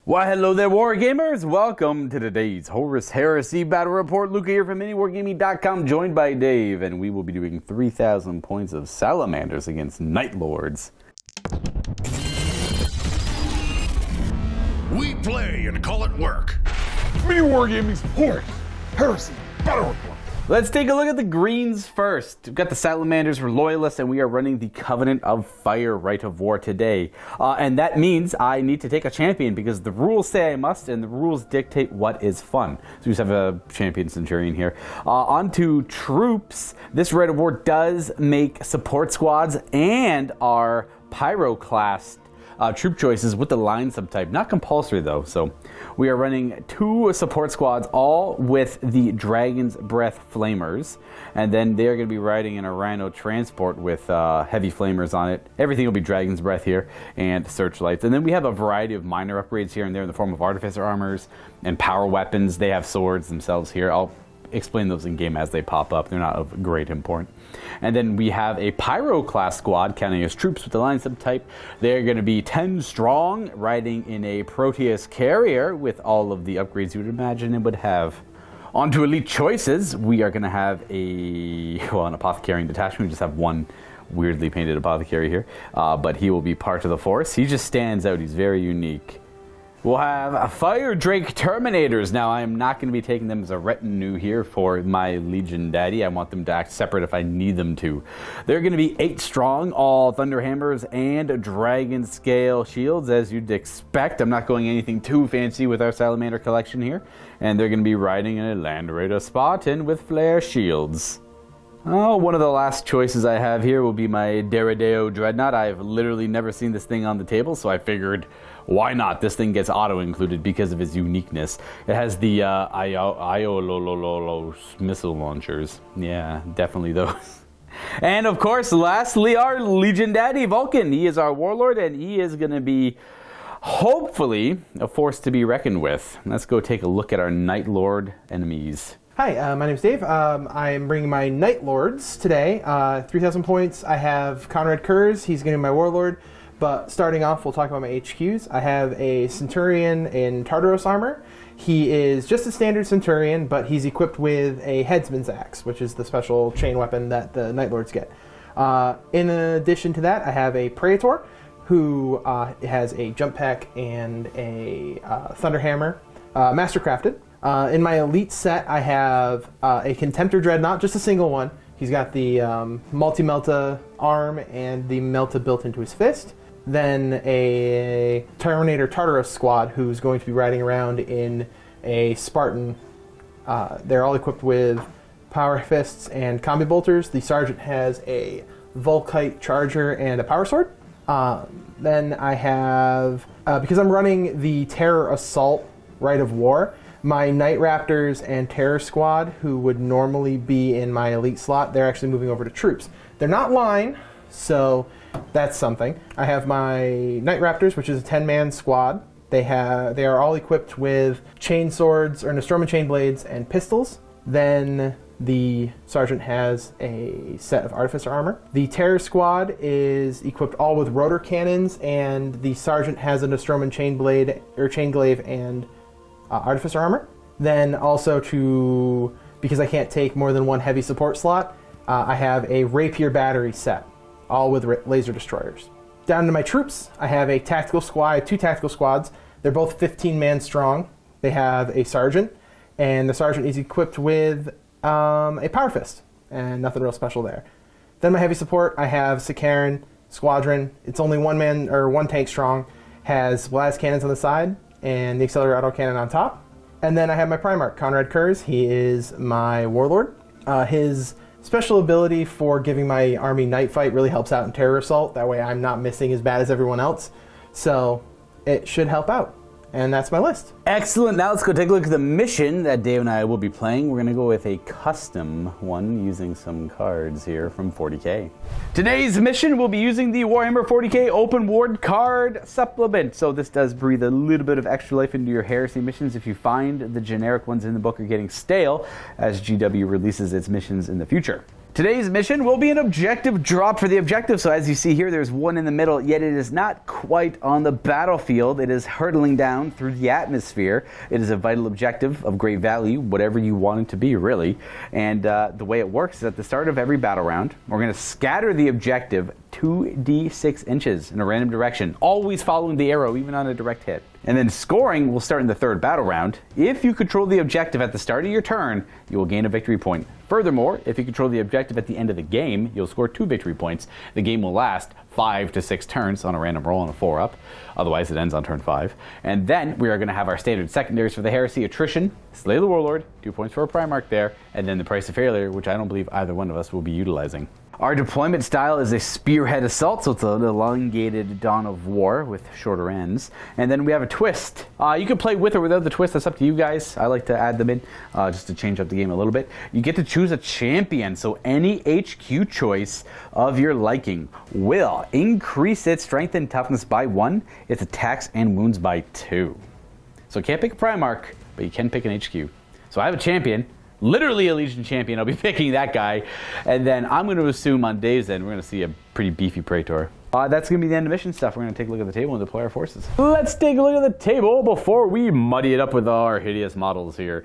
Why, hello there, Wargamers! Welcome to today's Horus Heresy Battle Report. Luka here from MiniWarGaming.com, joined by Dave, and we will be doing 3,000 points of Salamanders against Nightlords. We play and call it work. MiniWarGaming's Horus Heresy Battle Report. Let's take a look at the greens first. We've got the Salamanders for Loyalists, and we are running the Covenant of Fire Rite of War today. And that means I need to take a champion because the rules say I must, and the rules dictate what is fun. So we just have a champion Centurion here. On to troops. This Rite of War does make support squads and our Pyro-class troop choices with the line subtype. Not compulsory though, so we are running 2 support squads, all with the Dragon's Breath Flamers, and then they're going to be riding in a Rhino transport with heavy flamers on it. Everything will be Dragon's Breath here, and searchlights. And then we have a variety of minor upgrades here and there in the form of Artificer armors and power weapons. They have swords themselves here. I'll explain those in game as they pop up. They're not of great import. And then we have a Pyro class squad counting as troops with the line subtype. They're going to be 10 strong, riding in a Proteus carrier with all of the upgrades you would imagine it would have. On to elite choices. We are going to have an apothecary detachment. We just have one weirdly painted apothecary here, but he will be part of the force. He just stands out. He's very unique. We'll have Fire Drake Terminators. Now, I am not going to be taking them as a retinue here for my Legion Daddy. I want them to act separate if I need them to. They're going to be 8 strong, all Thunderhammers and Dragon Scale Shields, as you'd expect. I'm not going anything too fancy with our Salamander collection here. And they're going to be riding in a Land Raider Spartan with Flare Shields. Oh, one of the last choices I have here will be my Deredeo Dreadnought. I've literally never seen this thing on the table, so I figured, why not? This thing gets auto-included because of its uniqueness. It has the Iolololos missile launchers. Yeah, definitely those. And of course, lastly, our Legion Daddy, Vulcan. He is our warlord, and he is going to be, hopefully, a force to be reckoned with. Let's go take a look at our Nightlord enemies. Hi, my name's Dave. I'm bringing my Nightlords today. 3,000 points. I have Conrad Kurz. He's going to be my warlord. But starting off, we'll talk about my HQs. I have a Centurion in Tartaros armor. He is just a standard Centurion, but he's equipped with a Headsman's Axe, which is the special chain weapon that the Nightlords get. In addition to that, I have a Praetor, who has a jump pack and a Thunderhammer, mastercrafted. In my elite set, I have a Contemptor Dreadnought, just a single one. He's got the multi-melta arm and the melta built into his fist. Then a Terminator Tartarus squad who's going to be riding around in a Spartan. They're all equipped with power fists and combi bolters. The sergeant has a Volkite charger and a power sword. Then I have, because I'm running the Terror Assault Rite of War, my Night Raptors and Terror Squad, who would normally be in my elite slot, they're actually moving over to troops. They're not line, so that's something. I have my Night Raptors, which is a 10-man squad. They are all equipped with chain swords, or Nostromo chain blades, and pistols. Then the sergeant has a set of artificer armor. The Terror Squad is equipped all with rotor cannons, and the sergeant has a Nostromo chain blade, or chain glaive, and artificer armor. Then also because I can't take more than one heavy support slot, I have a rapier battery set, all with laser destroyers. Down to my troops, I have a tactical squad, 2 tactical squads. They're both 15-man strong. They have a sergeant, and the sergeant is equipped with a power fist, and nothing real special there. Then my heavy support, I have Sikaran Squadron. It's only 1 tank strong, has blast cannons on the side, and the accelerator autocannon on top. And then I have my Primarch, Conrad Kurz. He is my warlord. His special ability for giving my army night fight really helps out in Terror Assault. That way I'm not missing as bad as everyone else. So it should help out. And that's my list. Excellent. Now let's go take a look at the mission that Dave and I will be playing. We're going to go with a custom one using some cards here from 40K. Today's mission will be using the Warhammer 40K Open World card supplement. So this does breathe a little bit of extra life into your Heresy missions if you find the generic ones in the book are getting stale as GW releases its missions in the future. Today's mission will be an objective drop for the objective. So as you see here, there's one in the middle, yet it is not quite on the battlefield. It is hurtling down through the atmosphere. It is a vital objective of great value, whatever you want it to be, really. And the way it works is at the start of every battle round, we're going to scatter the objective 2d6 inches in a random direction, always following the arrow, even on a direct hit. And then scoring will start in the third battle round. If you control the objective at the start of your turn, you will gain a victory point. Furthermore, if you control the objective at the end of the game, you'll score 2 victory points. The game will last 5 to 6 turns on a random roll on a 4-up. Otherwise, it ends on turn 5. And then we are going to have our standard secondaries for the Heresy: Attrition, Slay the Warlord, 2 points for a Primarch there, and then the Price of Failure, which I don't believe either one of us will be utilizing. Our deployment style is a spearhead assault, so it's an elongated Dawn of War with shorter ends. And then we have a twist. You can play with or without the twist, that's up to you guys. I like to add them in just to change up the game a little bit. You get to choose a champion, so any HQ choice of your liking will increase its strength and toughness by 1, its attacks and wounds by 2. So you can't pick a Primarch, but you can pick an HQ. So I have a champion. Literally a Legion champion. I'll be picking that guy. And then I'm going to assume on Dave's end, we're going to see a pretty beefy Praetor. That's going to be the end of mission stuff. We're going to take a look at the table and deploy our forces. Let's take a look at the table before we muddy it up with our hideous models here.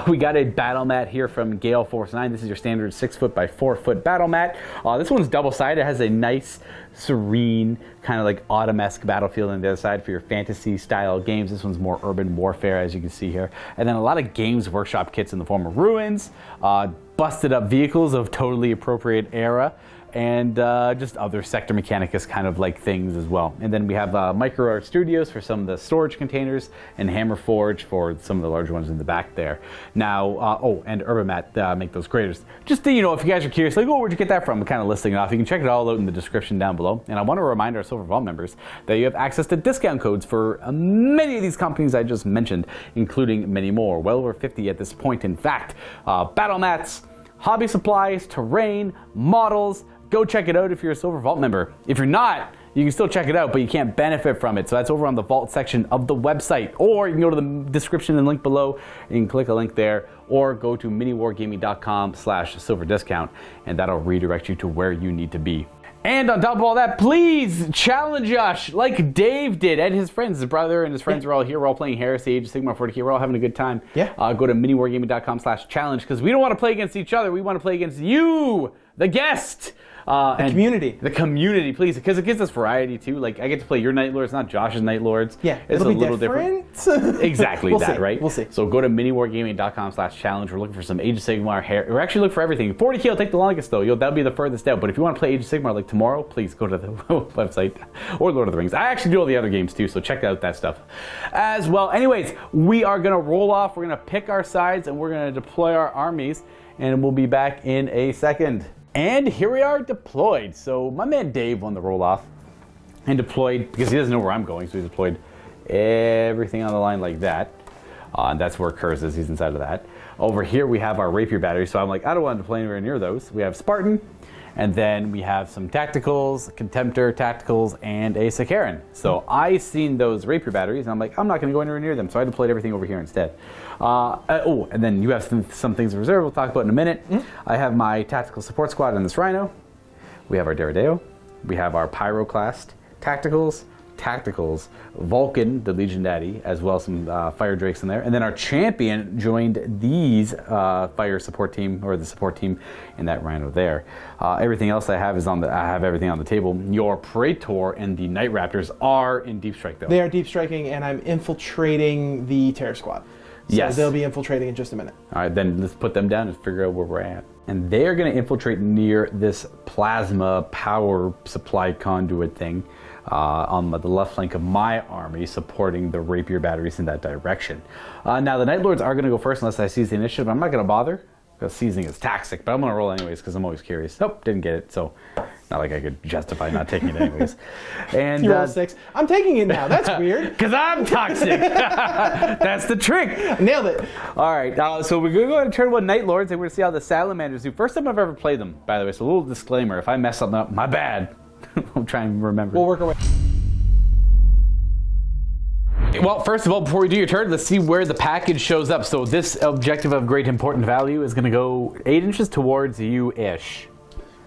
We got a battle mat here from Gale Force 9. This is your standard 6-foot by 4-foot battle mat. This one's double-sided. It has a nice, serene, kind of like autumn-esque battlefield on the other side for your fantasy-style games. This one's more urban warfare, as you can see here. And then a lot of Games Workshop kits in the form of ruins, busted-up vehicles of totally appropriate era, and just other Sector Mechanicus kind of like things as well. And then we have Micro Art Studios for some of the storage containers, and Hammer Forge for some of the larger ones in the back there. Now, and Urbamat make those graders. Just to, if you guys are curious, like, oh, where'd you get that from? I'm kind of listing it off. You can check it all out in the description down below. And I want to remind our Silver Vault members that you have access to discount codes for many of these companies I just mentioned, including many more. Well over 50 at this point. In fact, battle mats, hobby supplies, terrain, models. Go check it out if you're a Silver Vault member. If you're not, you can still check it out, but you can't benefit from it. So that's over on the Vault section of the website. Or you can go to the description and link below. And you can click a link there. Or go to miniwargaming.com/silverdiscount. And that'll redirect you to where you need to be. And on top of all that, please challenge us like Dave did and his friends. His brother and his friends are all here. We're all playing Heresy, Age of Sigmar 40K. We're all having a good time. Yeah. Go to miniwargaming.com/challenge because we don't want to play against each other. We want to play against you, the guest. The community. The community, please, because it gives us variety too. Like, I get to play your Nightlords, not Josh's Nightlords. Yeah, it's it'll a be little different. Exactly We'll that, see. right? We'll see. So go to miniwargaming.com/challenge. We're looking for some Age of Sigmar. We're actually looking for everything. 40K will take the longest, though. That'll be the furthest out. But if you want to play Age of Sigmar like tomorrow, please go to the website. Or Lord of the Rings. I actually do all the other games, too, so check out that stuff as well. Anyways, we are going to roll off. We're going to pick our sides, and we're going to deploy our armies. And we'll be back in a second. And here we are deployed. So my man Dave won the roll-off and deployed, because he doesn't know where I'm going, so he deployed everything on the line like that. And that's where Kurz is, he's inside of that. Over here we have our rapier batteries, so I'm like, I don't want to deploy anywhere near those. We have Spartan, and then we have some tacticals, Contemptor tacticals, and a Sakaran. So I seen those rapier batteries, and I'm like, I'm not going to go anywhere near them, so I deployed everything over here instead. And then you have some things in reserve we'll talk about in a minute. I have my tactical support squad in this Rhino. We have our Deredeo. We have our Pyroclast tacticals, Vulcan, the Legion Daddy, as well as some Fire Drakes in there. And then our champion joined these Fire support team, or the support team in that Rhino there. Everything else I have is I have everything on the table. Your Praetor and the Night Raptors are in Deep Strike, though. They are deep striking, and I'm infiltrating the Terror Squad. So yes. They'll be infiltrating in just a minute. All right, then let's put them down and figure out where we're at. And they're going to infiltrate near this plasma power supply conduit thing on the left flank of my army, supporting the rapier batteries in that direction. Now, the Nightlords are going to go first unless I seize the initiative. I'm not going to bother, because seizing is toxic, but I'm going to roll anyways because I'm always curious. Nope, didn't get it, so not like I could justify not taking it anyways. And you roll 6. I'm taking it now. That's weird. Because I'm toxic. That's the trick. Nailed it. All right, so we're going to go ahead and turn 1 Nightlords, and we're going to see how the Salamanders do. First time I've ever played them, by the way, so a little disclaimer. If I mess something up, my bad. I'm trying to remember. We'll work our way. well, first of all, before we do your turn, let's see where the package shows up. So this objective of great important value is going to go 8 inches towards you-ish.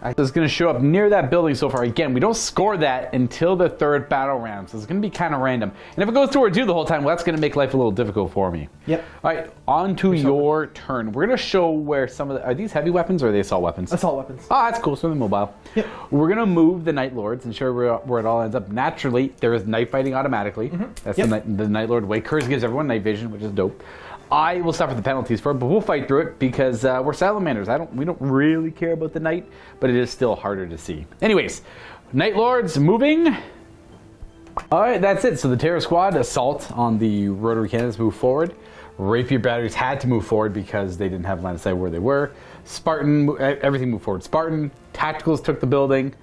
It's going to show up near that building so far. Again, we don't score that until the 3rd battle round, so it's going to be kind of random. And if it goes towards you the whole time, well, that's going to make life a little difficult for me. Yep. All right, on to your turn. We're going to show where some of the... Are these heavy weapons or are they assault weapons? Assault weapons. Oh, that's cool. So they're mobile. Yep. We're going to move the Nightlords and show where it all ends up. Naturally, there is night fighting automatically. That's the Nightlord way. Curse gives everyone night vision, which is dope. I will suffer the penalties for it, but we'll fight through it because we're Salamanders. We don't really care about the night, but it is still harder to see. Anyways, Nightlords moving. All right, that's it. So the Terror Squad assault on the rotary cannons move forward. Rapier batteries had to move forward because they didn't have line of sight where they were. Spartan, everything moved forward. Spartan tacticals took the building.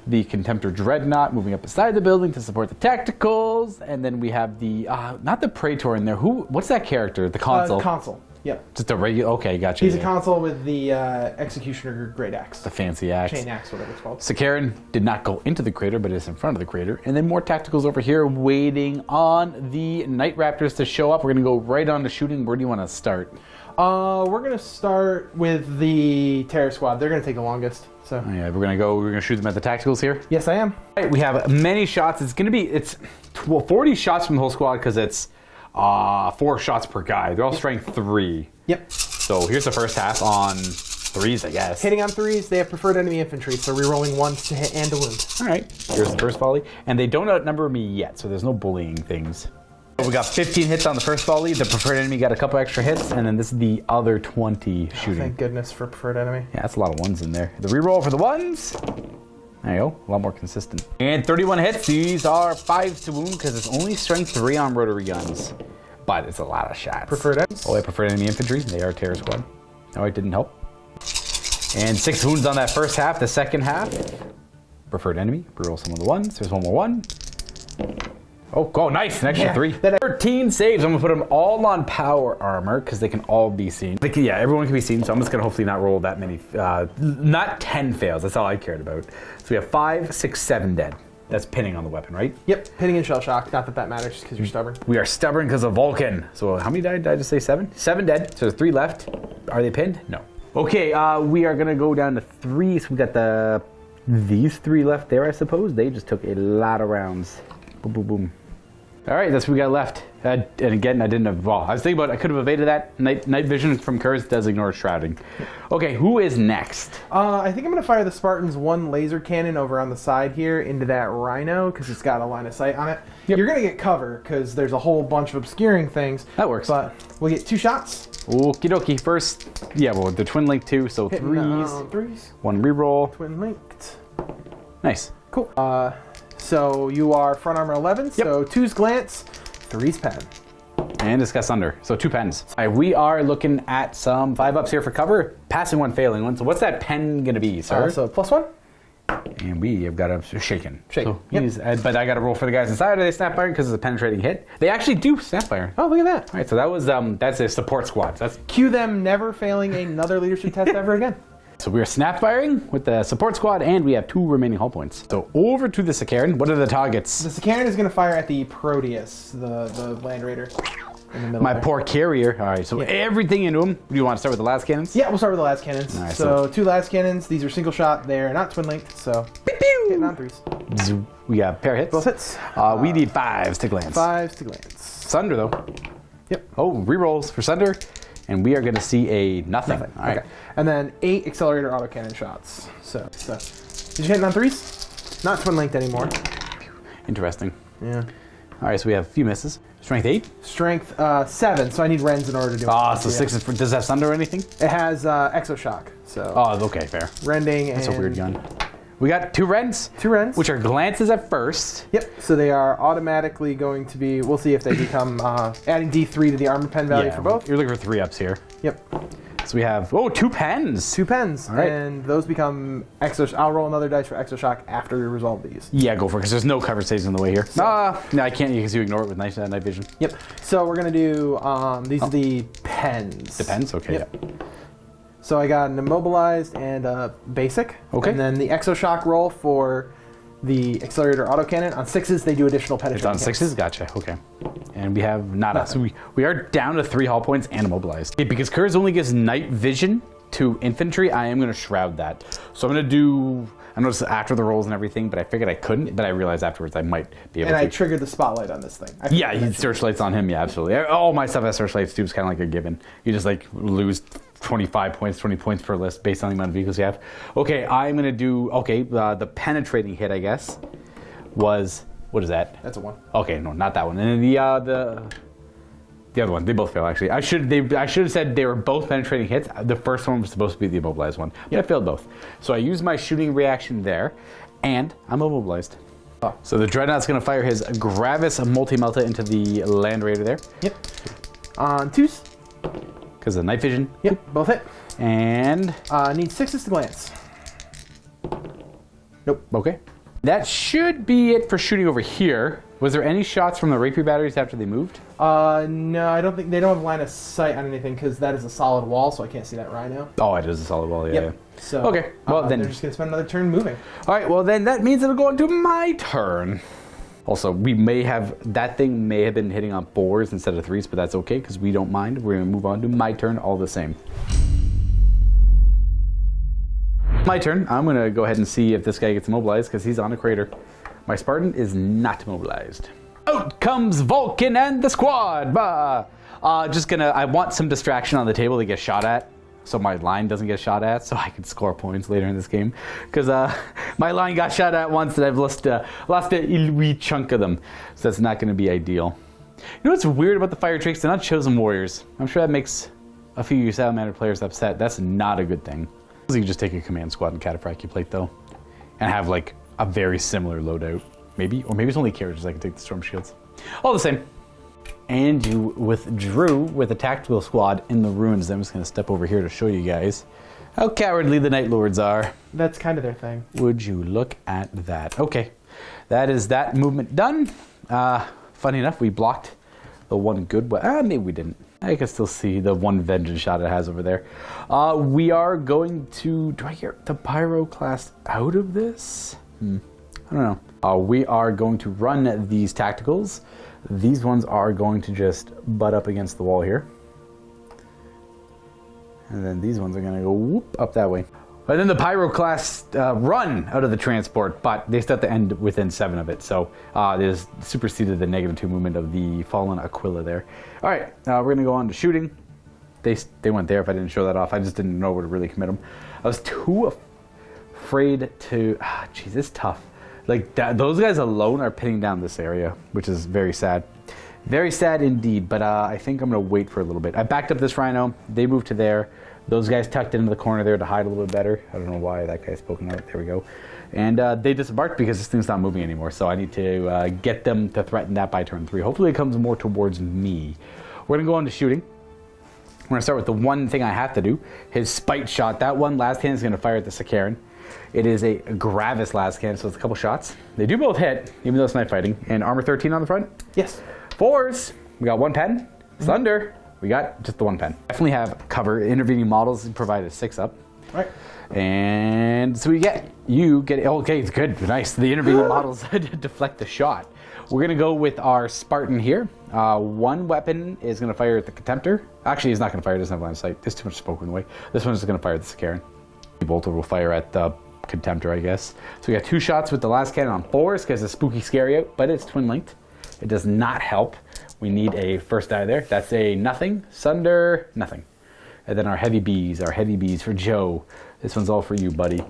The Contemptor Dreadnought moving up beside the building to support the tacticals, and then we have the not the Praetor in there. What's that character? The consul. Consul. Yep. Just a regular. Okay, gotcha. He's a consul with the Executioner Great Axe. The fancy axe. Chain axe, whatever it's called. Sakaran did not go into the crater, but is in front of the crater. And then more tacticals over here waiting on the Night Raptors to show up. We're going to go right on to shooting. Where do you want to start? We're going to start with the Terror Squad. They're going to take the longest. So. Oh, yeah, we're going to shoot them at the tacticals here. Yes, I am. All right, we have many shots. It's 40 shots from the whole squad because it's 4 shots per guy. They're all strength 3. Yep. So here's the first half on 3s, I guess. Hitting on 3s, they have preferred enemy infantry, so rerolling 1s to hit and to wound. All right, here's the first volley. And they don't outnumber me yet, so there's no bullying things. We got 15 hits on the first volley. The preferred enemy got a couple extra hits, and then this is the other 20 shooting. Thank goodness for preferred enemy. Yeah, that's a lot of 1s in there. The reroll for the 1s. There you go, a lot more consistent. And 31 hits. These are 5s to wound because it's only strength 3 on rotary guns. But it's a lot of shots. Preferred enemies? Oh, I preferred enemy infantry. They are Terror Squad. Oh, it didn't help. And 6 wounds on that first half. The second half, preferred enemy. Reroll some of the 1s. There's one more 1. Oh, nice. An extra 3. 13 saves. I'm going to put them all on power armor because they can all be seen. Yeah, everyone can be seen, so I'm just going to hopefully not roll that many. Not 10 fails. That's all I cared about. So we have 5, 6, 7 dead. That's pinning on the weapon, right? Yep, pinning and shell shock. Not that that matters because you're stubborn. We are stubborn because of Vulcan. So how many died? Did I just say 7? 7 dead. So there's 3 left. Are they pinned? No. Okay, we are going to go down to 3. So we got these 3 left there, I suppose. They just took a lot of rounds. Boom, boom, boom. All right, that's what we got left. And again, I didn't have, well, I was thinking about I could have evaded that. Night vision from Curse does ignore shrouding. Okay, who is next? I think I'm going to fire the Spartans 1 laser cannon over on the side here into that Rhino because it's got a line of sight on it. Yep. You're going to get cover because there's a whole bunch of obscuring things. That works. But we'll get 2 shots. Okie dokie. First, yeah, well, the twin link 2, so Hitting, 3s. 1 reroll. Twin linked. Nice. Cool. So you are front armor 11, yep. So 2's glance, 3's pen. And discuss under, so 2 pens. All right, we are looking at some 5-ups here for cover. Passing 1, failing 1. So what's that pen going to be, sir? So +1. And we have got a shaken. Shaken. So yep. But I got to roll for the guys inside. Are they snap firing because it's a penetrating hit? They actually do snap fire. Oh, look at that. All right, so that was that's a support squad. That's cue them never failing another leadership test ever again. So we are snap firing with the support squad, and we have 2 remaining hull points. So over to the Sakaran. What are the targets? The Sakaran is going to fire at the Proteus, the Land Raider. In the middle My there. poor carrier. All right, so everything into him. Do you want to start with the last cannons? Yeah, we'll start with the last cannons. Right, so 2 last cannons. These are single shot. They're not twin linked, so hitting on 3s. We got pair hits. Both hits. We need 5s to glance. 5s to glance. Sunder though. Yep. Oh, rerolls for Sunder. And we are going to see a nothing. All right. Okay. And then 8 accelerator autocannon shots. So did you hit on 3s? Not twin linked anymore. Interesting. Yeah. All right, so we have a few misses. Strength 8. Strength 7. So I need Rens in order to do it. So 6 is does it have Sunder or anything? It has exoshock. So. Oh, okay, fair. Rending. That's a weird gun. We got 2 Rens. 2 Rens. Which are glances at first. Yep. So they are automatically going to be. We'll see if they become adding D3 to the armor pen value for both. You're looking for 3-ups here. Yep. So we have 2 pens. 2 pens. All right. And those become exo. I'll roll another dice for exoshock after we resolve these. Yeah, go for it because there's no cover saves on the way here. No, I can't because you ignore it with night vision. Yep. So we're gonna do these are the pens. The pens, okay. Yep. So I got an immobilized and a basic. Okay. And then the exoshock roll for the accelerator autocannon. On 6s, they do additional It's penetrating on hits. 6s? Gotcha. Okay. And we have nada. So we are down to 3 hull points and immobilized. Okay, because Kurz only gives night vision to infantry, I am going to shroud that. So I'm going to do... I noticed after the rolls and everything, but I figured I couldn't. But I realized afterwards I might be able And to. I triggered the spotlight on this thing. Yeah, he searchlights on him. Yeah, absolutely. All my stuff has searchlights too. It's kind of like a given. You just like lose 25 points, 20 points per list based on the amount of vehicles you have. Okay, I'm going to do... Okay, the penetrating hit, I guess, was... What is that? That's a 1. Okay, no, not that one. And then the other one, they both fail actually. I should have said they were both penetrating hits. The first one was supposed to be the immobilized one. But I failed both. So I used my shooting reaction there, and I'm immobilized. Oh. So the Dreadnought's going to fire his Gravis Multi-Melta into the Land Raider there. Yep. On 2s. Because of night vision. Yep, both hit. And... Need 6s to glance. Nope. Okay. That should be it for shooting over here. Was there any shots from the rapier batteries after they moved? No, I don't think they don't have line of sight on anything because that is a solid wall, so I can't see that rhino. Oh, it is a solid wall, yeah. Yep. So Okay, well then... they're just going to spend another turn moving. All right, well then that means it'll go into my turn. Also, we may have... That thing may have been hitting on 4s instead of 3s, but that's okay because we don't mind. We're going to move on to my turn all the same. My turn. I'm going to go ahead and see if this guy gets immobilized because he's on a crater. My Spartan is not immobilized. Out comes Vulcan and the squad. Bah! I want some distraction on the table to get shot at, so my line doesn't get shot at, so I can score points later in this game. Because my line got shot at once, and I've lost a wee chunk of them, so that's not going to be ideal. You know what's weird about the fire drakes? They're not chosen warriors. I'm sure that makes a few of you Salamander players upset. That's not a good thing. You can just take a command squad and cataphract your plate though, and have like a very similar loadout, maybe, or maybe it's only carriages. I can take the storm shields. All the same. And you withdrew with a tactical squad in the ruins. I'm just going to step over here to show you guys how cowardly the Nightlords are. That's kind of their thing. Would you look at that? Okay, that is that movement done. Funny enough, we blocked the one good one. Maybe we didn't. I can still see the one vengeance shot it has over there. We are going to... Do I get the Pyroclast out of this? I don't know. We are going to run these tacticals. These ones are going to just butt up against the wall here. And then these ones are going to go whoop up that way. And then the Pyroclast run out of the transport, but they still have to end within 7 of it. So there's superseded the -2 movement of the fallen Aquila there. All right, we're going to go on to shooting. They went there if I didn't show that off. I just didn't know where to really commit them. I was too afraid to... Geez, it's tough. Like, those guys alone are pinning down this area, which is very sad. Very sad indeed, but I think I'm going to wait for a little bit. I backed up this rhino. They moved to there. Those guys tucked into the corner there to hide a little bit better. I don't know why that guy's poking out. There we go. And they disembarked because this thing's not moving anymore. So I need to get them to threaten that by turn 3. Hopefully it comes more towards me. We're going to go on to shooting. We're going to start with the one thing I have to do. His spite shot. That one last hand is going to fire at the Sakaran. It is a Gravis last hand, so it's a couple shots. They do both hit, even though it's night fighting. And armor 13 on the front? Yes. 4s. We got 1 pen. Thunder. We got just the 1 pen. Definitely have cover. Intervening models provide a 6 up. Right. And so you get, okay, it's good, nice. The intervening models deflect the shot. We're gonna go with our Spartan here. One weapon is gonna fire at the Contemptor. Actually, he's not gonna fire, it doesn't have line of sight. There's too much smoke in the way. This one's just gonna fire at the Sakaran. The bolter will fire at the Contemptor, I guess. So we got 2 shots with the last cannon on 4s because it's spooky scary out, but it's twin linked. It does not help. We need a first die there. That's a nothing. Sunder, nothing. And then our heavy bees for Joe. This one's all for you, buddy.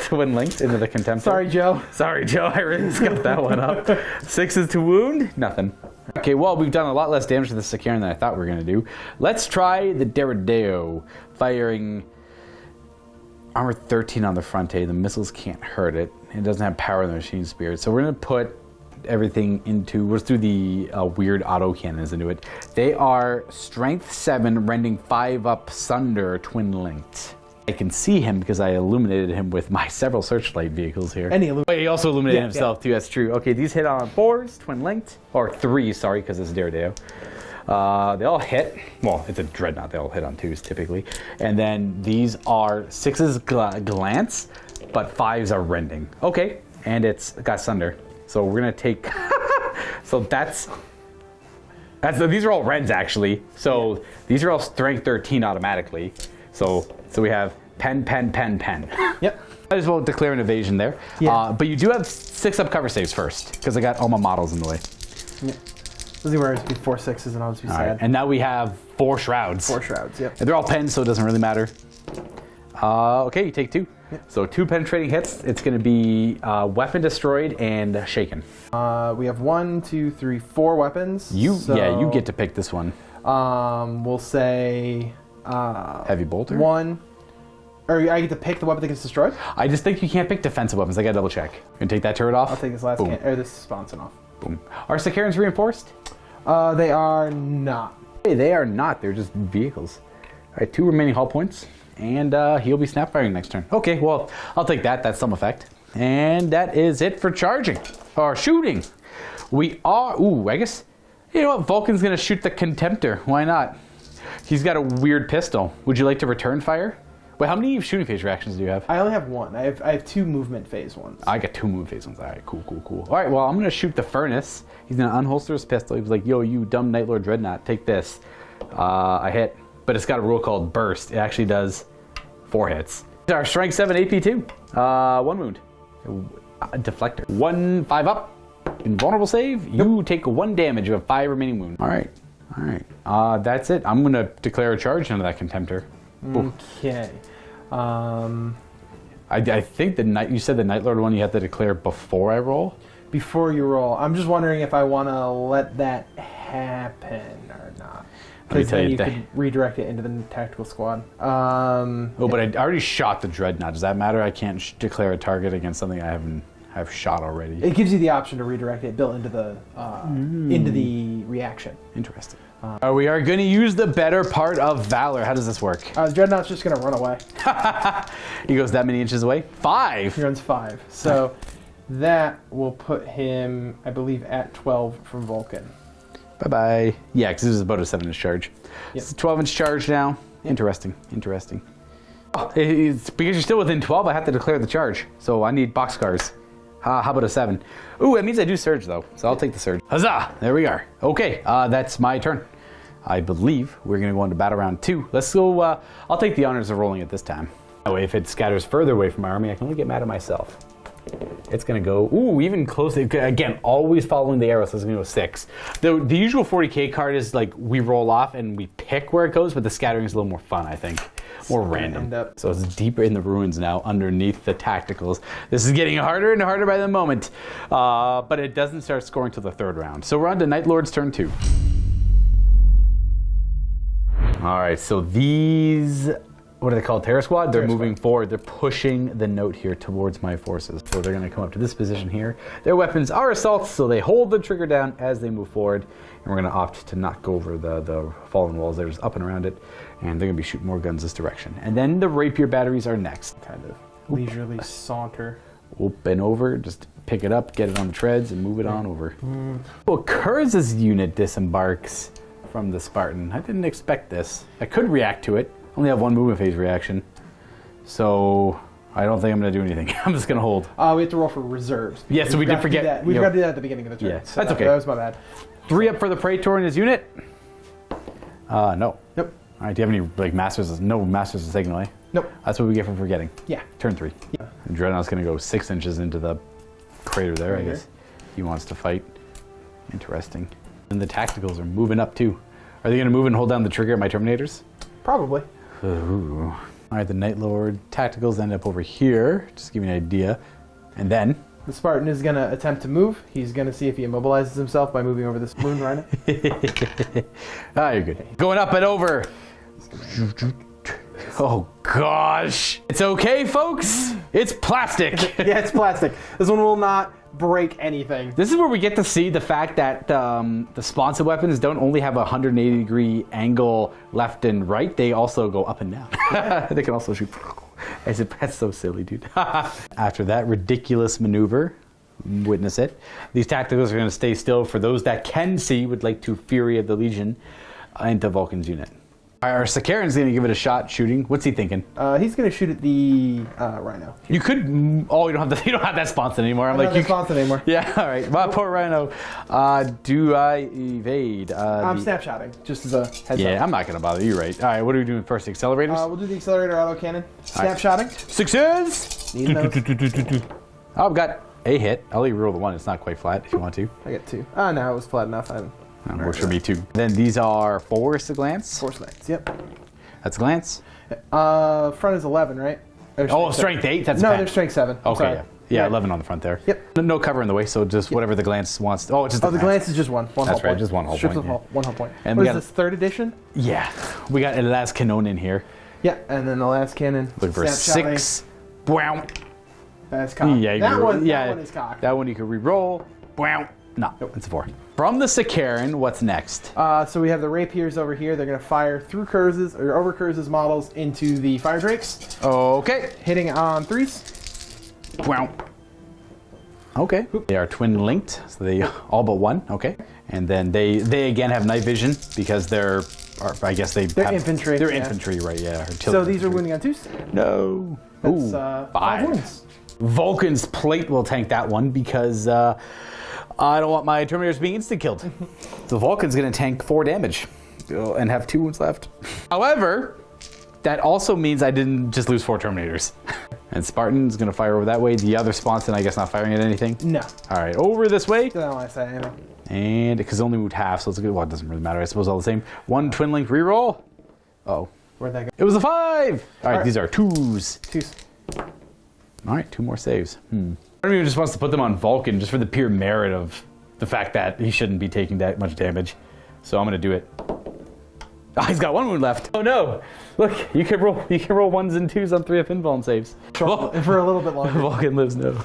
Twin linked into the Contemptor. Sorry, Joe. Sorry, Joe. I really scuffed that one up. 6s to wound, nothing. Okay, well, we've done a lot less damage to the Sakaran than I thought we were going to do. Let's try the Deredeo, firing armor 13 on the front. The missiles can't hurt it. It doesn't have power in the machine spirit. So we're going to put everything into, let's do the weird auto cannons into it. They are strength 7, rending 5 up, Sunder, twin linked. I can see him because I illuminated him with my several searchlight vehicles here. And he also illuminated himself too, that's true. Okay, these hit on 4s, twin linked, or 3s, sorry, because it's Deredeo. They all hit. Well, it's a Dreadnought. They all hit on 2s typically. And then these are 6s glance. but 5s are rending. Okay, and it's got Sunder. So we're gonna take, so that's these are all rends actually. So these are all strength 13 automatically. So we have pen. Yep. I just won't declare an evasion there. Yeah. But you do have 6 up cover saves first, because I got all my models in the way. Yep. This is where it's be 4 6s and I'll just be sad. Right. And now we have 4 shrouds. 4 shrouds, yep. And they're all pens, so it doesn't really matter. Okay, you take 2. Yep. So 2 penetrating hits. It's going to be weapon destroyed and shaken. We have 1, 2, 3, 4 weapons. Yeah, you get to pick this one. We'll say Heavy bolter. 1. Or I get to pick the weapon that gets destroyed? I just think you can't pick defensive weapons. I got to double check. You can take that turret off. I'll take this last this sponson off. Boom. Are Sicarans reinforced? They are not. Hey, they are not. They're just vehicles. All right, 2 remaining hull points, and he'll be snap firing next turn. Okay, well, I'll take that. That's some effect. And that is it for charging or shooting. We are. Ooh, I guess you know what? Vulcan's gonna shoot the Contemptor. Why not? He's got a weird pistol. Would you like to return fire? Wait, how many shooting phase reactions do you have? I only have 1. I have 2 movement phase ones. I got 2 move phase ones. All right, cool. All right, well, I'm going to shoot the Furnace. He's going to unholster his pistol. He was like, yo, you dumb Nightlord Dreadnought, take this. I hit, but it's got a rule called Burst. It actually does 4 hits. Our Strength 7 AP2. 1 wound. Deflector. 1 5 up. Invulnerable save. You take 1 damage. You have 5 remaining wounds. All right. That's it. I'm going to declare a charge into that Contemptor. Okay. I think you said the Nightlord one you have to declare before I roll? Before you roll. I'm just wondering if I want to let that happen or not. Because then you could redirect it into the tactical squad. But I already shot the Dreadnought. Does that matter? I can't declare a target against something I've shot already. It gives you the option to redirect it built into the reaction. Interesting. We are going to use the better part of Valor. How does this work? The Dreadnought's just going to run away. He goes that many inches away? 5! He runs 5. So that will put him, I believe, at 12 from Vulcan. Bye-bye. Yeah, because this is about a 7-inch charge. Yep. It's a 12-inch charge now. Yep. Interesting. Oh, it's because you're still within 12, I have to declare the charge. So I need boxcars. How about a 7? Ooh, that means I do surge, though. So I'll take the surge. Huzzah! There we are. Okay, that's my turn. I believe we're going to go into battle round 2. Let's go. I'll take the honors of rolling it this time. That way, if it scatters further away from my army, I can only get mad at myself. It's going to go, ooh, even close. Again, always following the arrow, so it's going to go 6. The usual 40k card is like we roll off and we pick where it goes, but the scattering is a little more fun, I think. More random. So it's deeper in the ruins now, underneath the tacticals. This is getting harder and harder by the moment. But it doesn't start scoring till the 3rd round. So we're on to Nightlord's turn 2. All right, so these, what are they called? Terror Squad? They're moving forward. They're pushing the note here towards my forces. So they're going to come up to this position here. Their weapons are assaults, so they hold the trigger down as they move forward. And we're going to opt to not go over the fallen walls. They're just up and around it. And they're going to be shooting more guns this direction. And then the rapier batteries are next. Kind of leisurely saunter. Whoop and over. Just pick it up, get it on the treads, and move it on over. Well, Kurz's unit disembarks from the Spartan. I didn't expect this. I could react to it. Only have 1 movement phase reaction. So I don't think I'm going to do anything. I'm just going to hold. We have to roll for reserves. Yeah, so we did forget. We forgot to do that at the beginning of the turn. Yeah, so that's okay. That was my bad. 3 up for the Praetor in his unit. No. Nope. All right, do you have any like masters? No masters of signal, eh? Nope. That's what we get for forgetting. Yeah. Turn 3. Yeah. And Dreadnought's going to go 6 inches into the crater there, I guess. He wants to fight. Interesting. And the tacticals are moving up too. Are they going to move and hold down the trigger at my Terminators? Probably. Ooh. All right, the Nightlord tacticals end up over here. Just to give you an idea. And then the Spartan is going to attempt to move. He's going to see if he immobilizes himself by moving over this moon rhino. You're good. Going up and over. Oh, gosh. It's okay, folks. It's plastic. Yeah, it's plastic. This one will not break anything. This is where we get to see the fact that the sponsored weapons don't only have a 180-degree angle left and right. They also go up and down. They can also shoot. That's so silly, dude. After that ridiculous maneuver, witness it. These tacticals are going to stay still for those that can see would like to Fury of the Legion into Vulcan's unit. Our Sakaran's going to give it a shot shooting. What's he thinking? He's going to shoot at the Rhino. You could. Oh, you don't have that sponsor anymore. I'm I like, don't have sponsor anymore. Yeah, all right. My poor Rhino. Do I evade? I'm snapshotting, just as a heads up. Yeah, I'm not going to bother. You're right. All right, what are we doing first? Accelerators? We'll do the accelerator auto cannon. Snapshotting. Success! Need those. Oh, I've got a hit. I'll let you roll the one. It's not quite flat if you want to. I get 2. Oh, no, it was flat enough. Works for me too. Then these are force to glance. Force glance, yep. That's a glance. Front is 11, right? Oh, strength 8? That's no, bad. there's strength 7. Okay, Sorry. yeah, 11 on the front there. Yep. No cover in the way, so just whatever the glance wants. Oh, it's just the glance is just one. One That's whole right, point. just one whole Strips point, of yeah. one whole point. And What we is got this, 3rd edition? Yeah, we got a last cannon in here. Yeah, and then the last cannon. Looking for snapshotting. 6. Wow. That's cocked. Yeah, that one is cocked. That one you can re-roll. Wow. No, it's a 4. From the Sakaran, what's next? So we have the rapiers over here. They're going to fire through Kurz's or over Kurz's models into the fire drakes. Okay. Hitting on 3s. Wow. Okay. They are twin linked, so they all but one. Okay. And then they again have night vision because they're infantry. They're Yeah. infantry, right? Yeah. So these are wounding on 2s. No. That's Ooh, 5 wounds. Vulcan's plate will tank that one because I don't want my Terminators being instant killed. So Vulcan's going to tank 4 damage and have 2 wounds left. However, that also means I didn't just lose 4 Terminators. And Spartan's going to fire over that way. The other Sponson, I guess, not firing at anything? No. All right, over this way. I don't want to say anything. And because it only moved half, so it's a good. Well, it doesn't really matter. I suppose all the same. 1 twin link reroll. Oh. Where'd that go? It was a 5. All right, these are 2s. 2s. All right, 2 more saves. Part of me just wants to put them on Vulcan just for the pure merit of the fact that he shouldn't be taking that much damage. So I'm going to do it. Oh, he's got 1 wound left. Oh no! Look, you can roll 1s and 2s on 3F invuln saves. For a little bit longer. Vulcan lives no.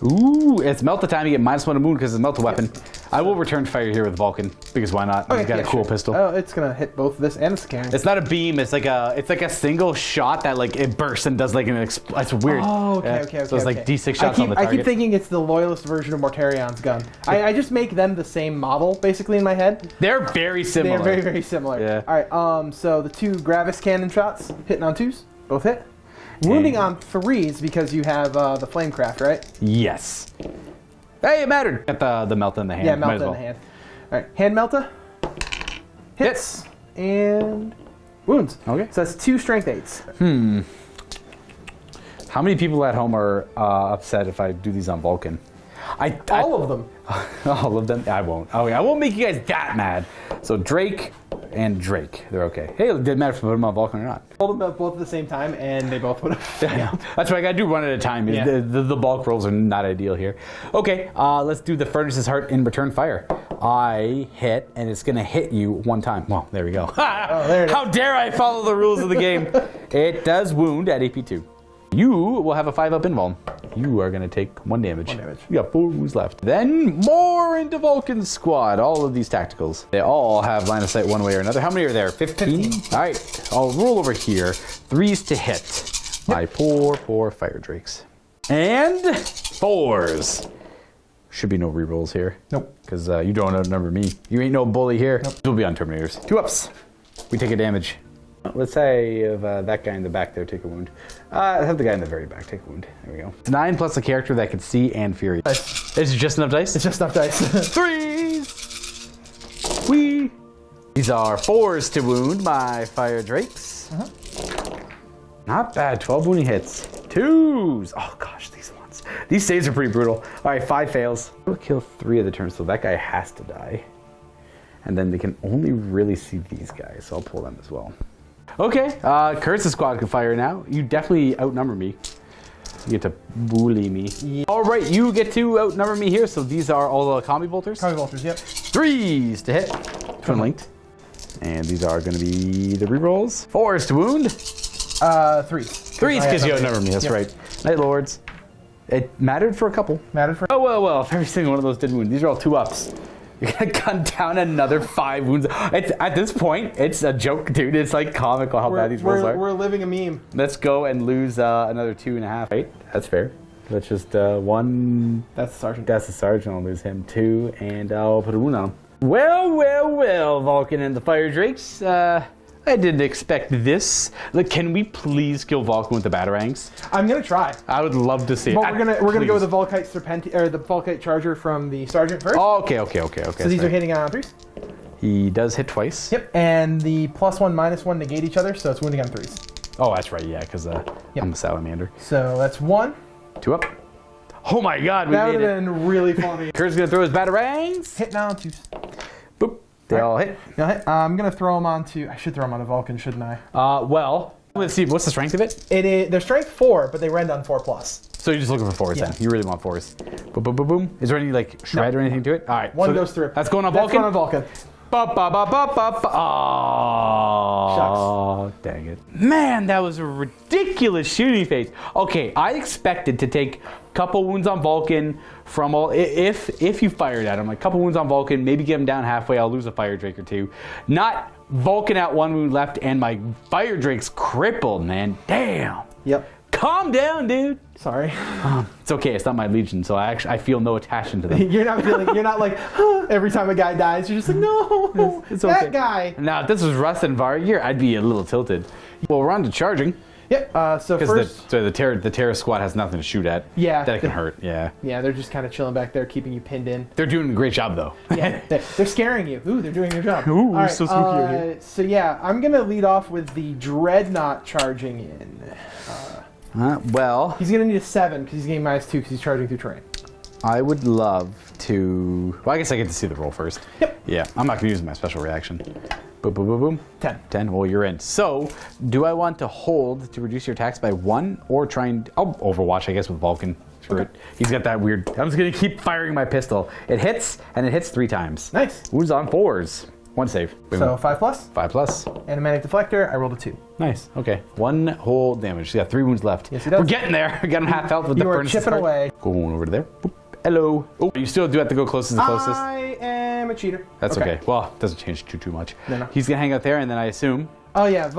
Ooh, it's melt the time. You get -1 wound because it's melt a weapon. I will return fire here with Vulcan because why not? He's got a cool pistol. Oh, it's gonna hit both this and the cannon. It's not a beam. It's like a single shot that like it bursts and does like an. It's weird. Oh, okay, Yeah. okay. So it's like D6 shots on the I target. keep thinking it's the Loyalist version of Mortarion's gun. I just make them the same model basically in my head. They're very similar. They're very, very similar. Yeah. All right. So the 2 Gravis cannon shots hitting on 2s, both hit. Wounding on 3s because you have the Flamecraft, right? Yes. Hey, it mattered. Got the melt in the hand. Yeah, Might melt as in well. the hand. All right, hand melta. Hits. And wounds. Okay. So that's 2 strength 8s. How many people at home are upset if I do these on Vulcan? All of them. All of them? I won't. Okay, I won't make you guys that mad. So Drake and Drake, they're okay. Hey, it didn't matter if I put them on Vulcan or not. Rolled them both at the same time, and they both would have. Yeah, that's what I gotta do one at a time. Yeah. The bulk rolls are not ideal here. Okay, let's do the Furnace's Heart in return fire. I hit, and it's gonna hit you 1 time. Well, there we go. There it is. How dare I follow the rules of the game? It does wound at AP2. You will have a 5-up invuln. You are going to take 1 damage. 1 damage. You got 4 wounds left. Then more into Vulcan's squad. All of these tacticals. They all have line of sight one way or another. How many are there? 15? All right. I'll roll over here. 3s to hit. My poor fire drakes. And 4s. Should be no rerolls here. Nope. Because you don't outnumber me. You ain't no bully here. Nope. You'll be on Terminators. 2 ups. We take a damage. Let's say if that guy in the back there take a wound. Have the guy in the very back take a wound. There we go. It's 9 plus a character that can see and fury. Nice. Is it just enough dice? It's just enough dice. 3s! Whee! These are 4s to wound my fire drakes. Not bad. 12 wounding hits. 2s! Oh gosh, these ones. These saves are pretty brutal. Alright, 5 fails. We'll kill 3 of the turns, so that guy has to die. And then they can only really see these guys, so I'll pull them as well. Okay, Kurtz's squad can fire now. You definitely outnumber me. You get to bully me. Yeah. All right, you get to outnumber me here. So these are all the combi bolters. Combi bolters, yep. 3s to hit. Twin linked. And these are going to be the rerolls. 4s to wound. 3s. 3s because you outnumber me. That's right. Nightlords. It mattered for a couple. Mattered for. Oh well. If every single one of those did wound. These are all 2 ups. You're gonna gun down another 5 wounds. It's, at this point, it's a joke, dude. It's like comical how bad these rolls are. We're living a meme. Let's go and lose another 2.5. Right, that's fair. Let's just 1. That's the sergeant. That's the sergeant. I'll lose him 2, and I'll put a wound on him. Well, Vulcan and the Fire Drakes. I didn't expect this. Like, can we please kill Vulcan with the Batarangs? I'm gonna try. I would love to see it. But we're gonna go with the Volkite or the Volkite Charger from the Sergeant first. Oh, okay. So these are hitting on 3s. He does hit twice. Yep, and the +1, -1 negate each other, so it's wounding on 3s. Oh, that's right. Yeah, because I'm a salamander. So that's 1. 2 up. Oh my God, we That would made have it. been really funny. Kurt's gonna throw his Batarangs. Hit now on 2s. Boop. They all hit. No hit. I'm gonna throw them onto. I should throw them on a Vulcan, shouldn't I? Well, let's see. What's the strength of it? It is. They're strength 4, but they rend on 4+. So you're just looking for 4s then. You really want 4s. Boom, boom, boom, boom. Is there any like shred or anything to it? All right. One goes through. That's going on That's Vulcan. going on Vulcan. Oh, dang it. Man, that was a ridiculous shooting phase. Okay, I expected to take a couple wounds on Vulcan from all, if you fired at him, like a couple wounds on Vulcan, maybe get him down halfway, I'll lose a Fire Drake or 2. Not Vulcan at 1 wound left and my Fire Drake's crippled, man. Damn. Yep. Calm down, dude. Sorry. It's okay, it's not my Legion, so I feel no attachment to them. You're not like, every time a guy dies, you're just like, no, It's that okay. guy. Now, if this was Rust and Vargir, I'd be a little tilted. Well, we're on to charging. Yep. So Because first, the terror squad has nothing to shoot at. Yeah. That can hurt, yeah. yeah, they're just kind of chilling back there, keeping you pinned in. They're doing a great job, though. Yeah, they're scaring you. Ooh, they're doing their job. Ooh, All right, so spooky out here. So yeah, I'm gonna lead off with the Dreadnought charging in. Well, He's gonna need a 7 because he's getting -2 because he's charging through terrain. I would love to... Well, I guess I get to see the roll first. Yep. Yeah, I'm not going to use my special reaction. Boom, boom, boom, boom. 10. 10, well, you're in. So, do I want to hold to reduce your attacks by 1 or try and... Oh, Overwatch, I guess, with Vulcan. Screw it. He's got that weird... I'm just going to keep firing my pistol. It hits, and it hits 3 times. Nice. Wounds on 4s. 1 save. Boom. So 5+. 5+. Animatic deflector. I rolled a 2. Nice. Okay. 1 whole damage. He's got 3 wounds left. Yes, he does. We're getting there. We got him half health with the You are furnace. chipping away. Going over to there. Boop. Hello. Oh, you still do have to go closest to the closest. I am a cheater. That's okay. Well, it doesn't change too much. No. He's gonna hang out there, and then I assume Oh yeah,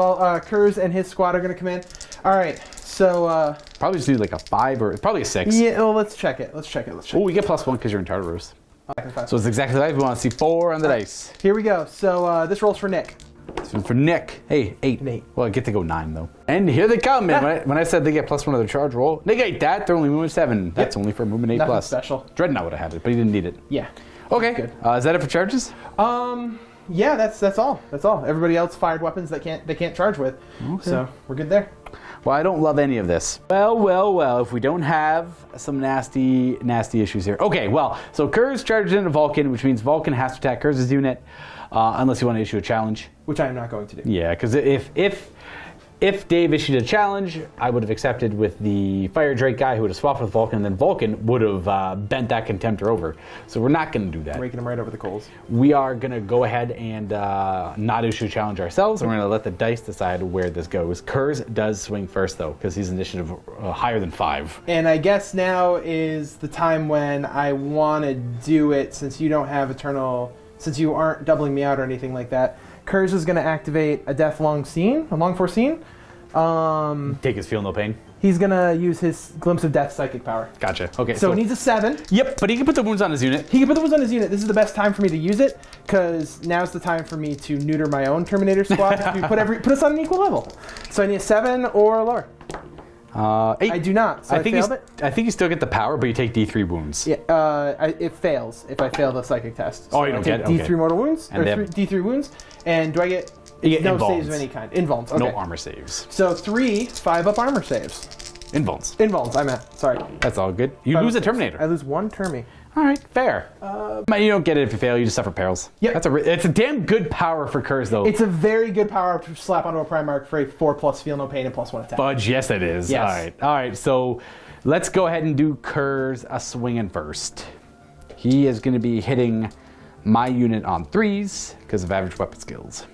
Kurz and his squad are gonna come in. All right. So probably just need like a 5 or probably a 6. yeah. Well, let's check it. Oh, we get +1 because you're in Tartarus. Okay, So it's exactly right. We want to see 4 on the dice. here we go. So this rolls for Nick. This one's for Nick. Hey, 8. An 8. Well, I get to go 9 though. And here they come. And when I said they get +1 of their charge roll, negate that. They're only movement 7. That's only for movement 8 Nothing plus. special. Dreadnought would have had it, but he didn't need it. Yeah. Okay. Good. Is that it for charges? Yeah, that's all. That's all. Everybody else fired weapons they can't charge with. Okay. So we're good there. Well, I don't love any of this. Well, if we don't have some nasty issues here. Okay, well, so Kurz charges into Vulcan, which means Vulcan has to attack Kurz's unit, unless you want to issue a challenge. Which I am not going to do. Yeah, because if Dave issued a challenge, I would have accepted with the Fire Drake guy who would have swapped with Vulcan, and then Vulcan would have bent that Contemptor over. So we're not going to do that. Raking them right over the coals. We are going to go ahead and not issue a challenge ourselves. We're going to let the dice decide where this goes. Kurz does swing first, though, because he's initiative higher than 5. And I guess now is the time when I want to do it, since you don't have Eternal, since you aren't doubling me out or anything like that. Kurz is going to activate a Death Long Force Scene. Take his Feel No Pain. He's going to use his Glimpse of Death psychic power. Gotcha. Okay. So he needs a 7. Yep, but he can put the wounds on his unit. He can put the ones on his unit. This is the best time for me to use it, because now's the time for me to neuter my own Terminator squad. To put us on an equal level. So I need a 7 or lower. 8. I do not. So I failed it. I think you still get the power, but you take D3 wounds. Yeah, it fails if I fail the psychic test. So Oh, you don't I take get it? D3 Okay. mortal wounds, And or D3 wounds, and do I get You get no invulns. saves of any kind? Invulns. Okay. No armor saves. So 3 5-up armor saves. Invulns. Invulns. I meant. Sorry. That's all good. You 5 lose a up saves. Terminator. I lose 1 Termi. All right, fair. But you don't get it if you fail. You just suffer perils. Yep. It's a damn good power for Kurz, though. It's a very good power to slap onto a Primarch for a 4+ Feel No Pain and +1 attack. Fudge, yes, it is. Yes. All right. So let's go ahead and do Kurz a swinging first. He is going to be hitting my unit on 3s because of average weapon skills.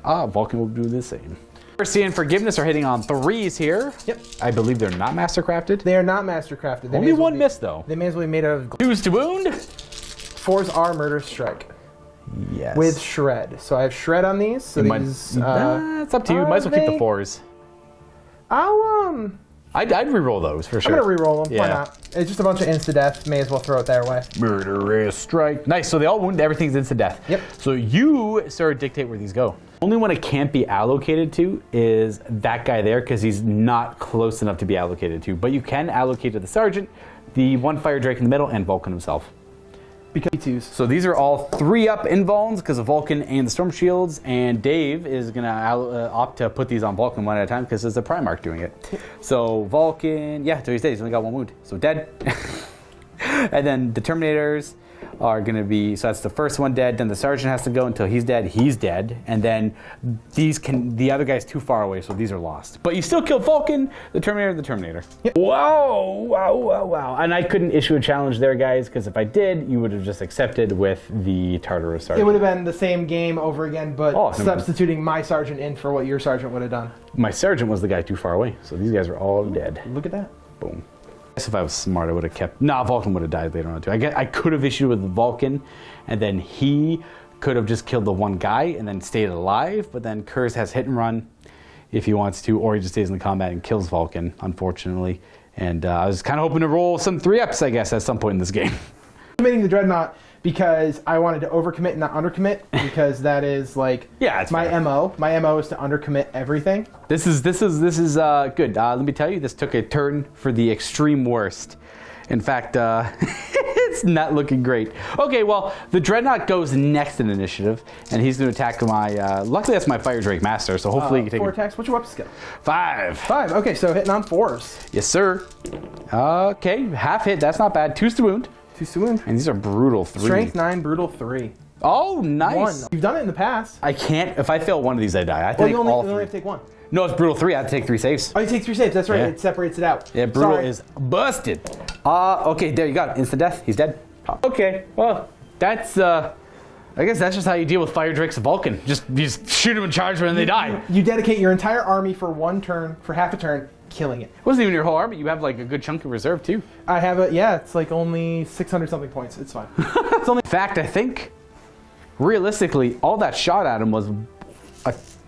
Vulcan will do the same. Mercy and Forgiveness are hitting on 3s here. Yep. I believe they're not mastercrafted. They are not mastercrafted. They Only may as well one be- miss, though. They may as well be made out of. 2s to wound. 4s are Murder Strike Yes. with Shred. So I have Shred on these. So these. It's up to you. Might as well keep the 4s. I'd re-roll those for sure. I'm gonna re-roll them. Why Yeah. not? It's just a bunch of insta-death. May as well throw it their way. Murderous strike. Nice. So they all wound. Everything's instant death. Yep. So you, sir, dictate where these go. Only one it can't be allocated to is that guy there because he's not close enough to be allocated to. But you can allocate to the Sergeant, the one Fire Drake in the middle, and Vulcan himself. Because So these are all 3-up invulns because of Vulcan and the Storm Shields, and Dave is going to opt to put these on Vulcan one at a time because there's a Primarch doing it. So Vulcan, yeah, till he's dead. He's only got 1 wound, so dead. And then the Terminators are going to be, so that's the first one dead, then the Sergeant has to go until he's dead, and then the other guy's too far away, so these are lost. But you still kill Vulcan, the Terminator. Yep. Whoa, wow. And I couldn't issue a challenge there, guys, because if I did, you would have just accepted with the Tartarus Sergeant. it would have been the same game over again, but substituting my Sergeant in for what your Sergeant would have done. My Sergeant was the guy too far away, so these guys are all dead. Look at that. Boom. I guess if I was smart, I would have kept... Nah, Vulcan would have died later on, too. I could have issued with Vulcan, and then he could have just killed the one guy and then stayed alive, but then Kurz has hit and run if he wants to, or he just stays in the combat and kills Vulcan, unfortunately. And I was kind of hoping to roll some 3-ups, I guess, at some point in this game. Committing the Dreadnought because I wanted to overcommit and not undercommit, because that is like it's my fair. MO. My MO is to undercommit everything. This is good. Let me tell you, this took a turn for the extreme worst. In fact, it's not looking great. Okay, well, the Dreadnought goes next in initiative, and he's going to attack my... luckily, that's my Fire Drake Master, so hopefully you can take 4 attacks. What's your weapon skill? 5. 5. Okay, so hitting on 4s. Yes, sir. Okay, half hit. That's not bad. 2's to wound. 2's to wound. And these are brutal 3. Strength 9, brutal 3. Oh, nice. 1. You've done it in the past. I can't... If I fail one of these, I die. I have to Well, take you only, all you only 3. have to take 1. No, it's brutal 3. I have to take 3 saves. Oh, you take 3 saves. That's right. Yeah. It separates it out. Yeah, brutal Sorry. is busted. Okay, there you got it. Instant death. He's dead. Okay, well, that's, I guess that's just how you deal with Fire Drakes of Vulcan. You just shoot them and charge them and they die. You dedicate your entire army for 1 turn, for half a turn, killing it. It wasn't even your whole army. You have like a good chunk of reserve too. I have it's like only 600 something points. It's fine. It's only In fact, I think, realistically, all that shot at him was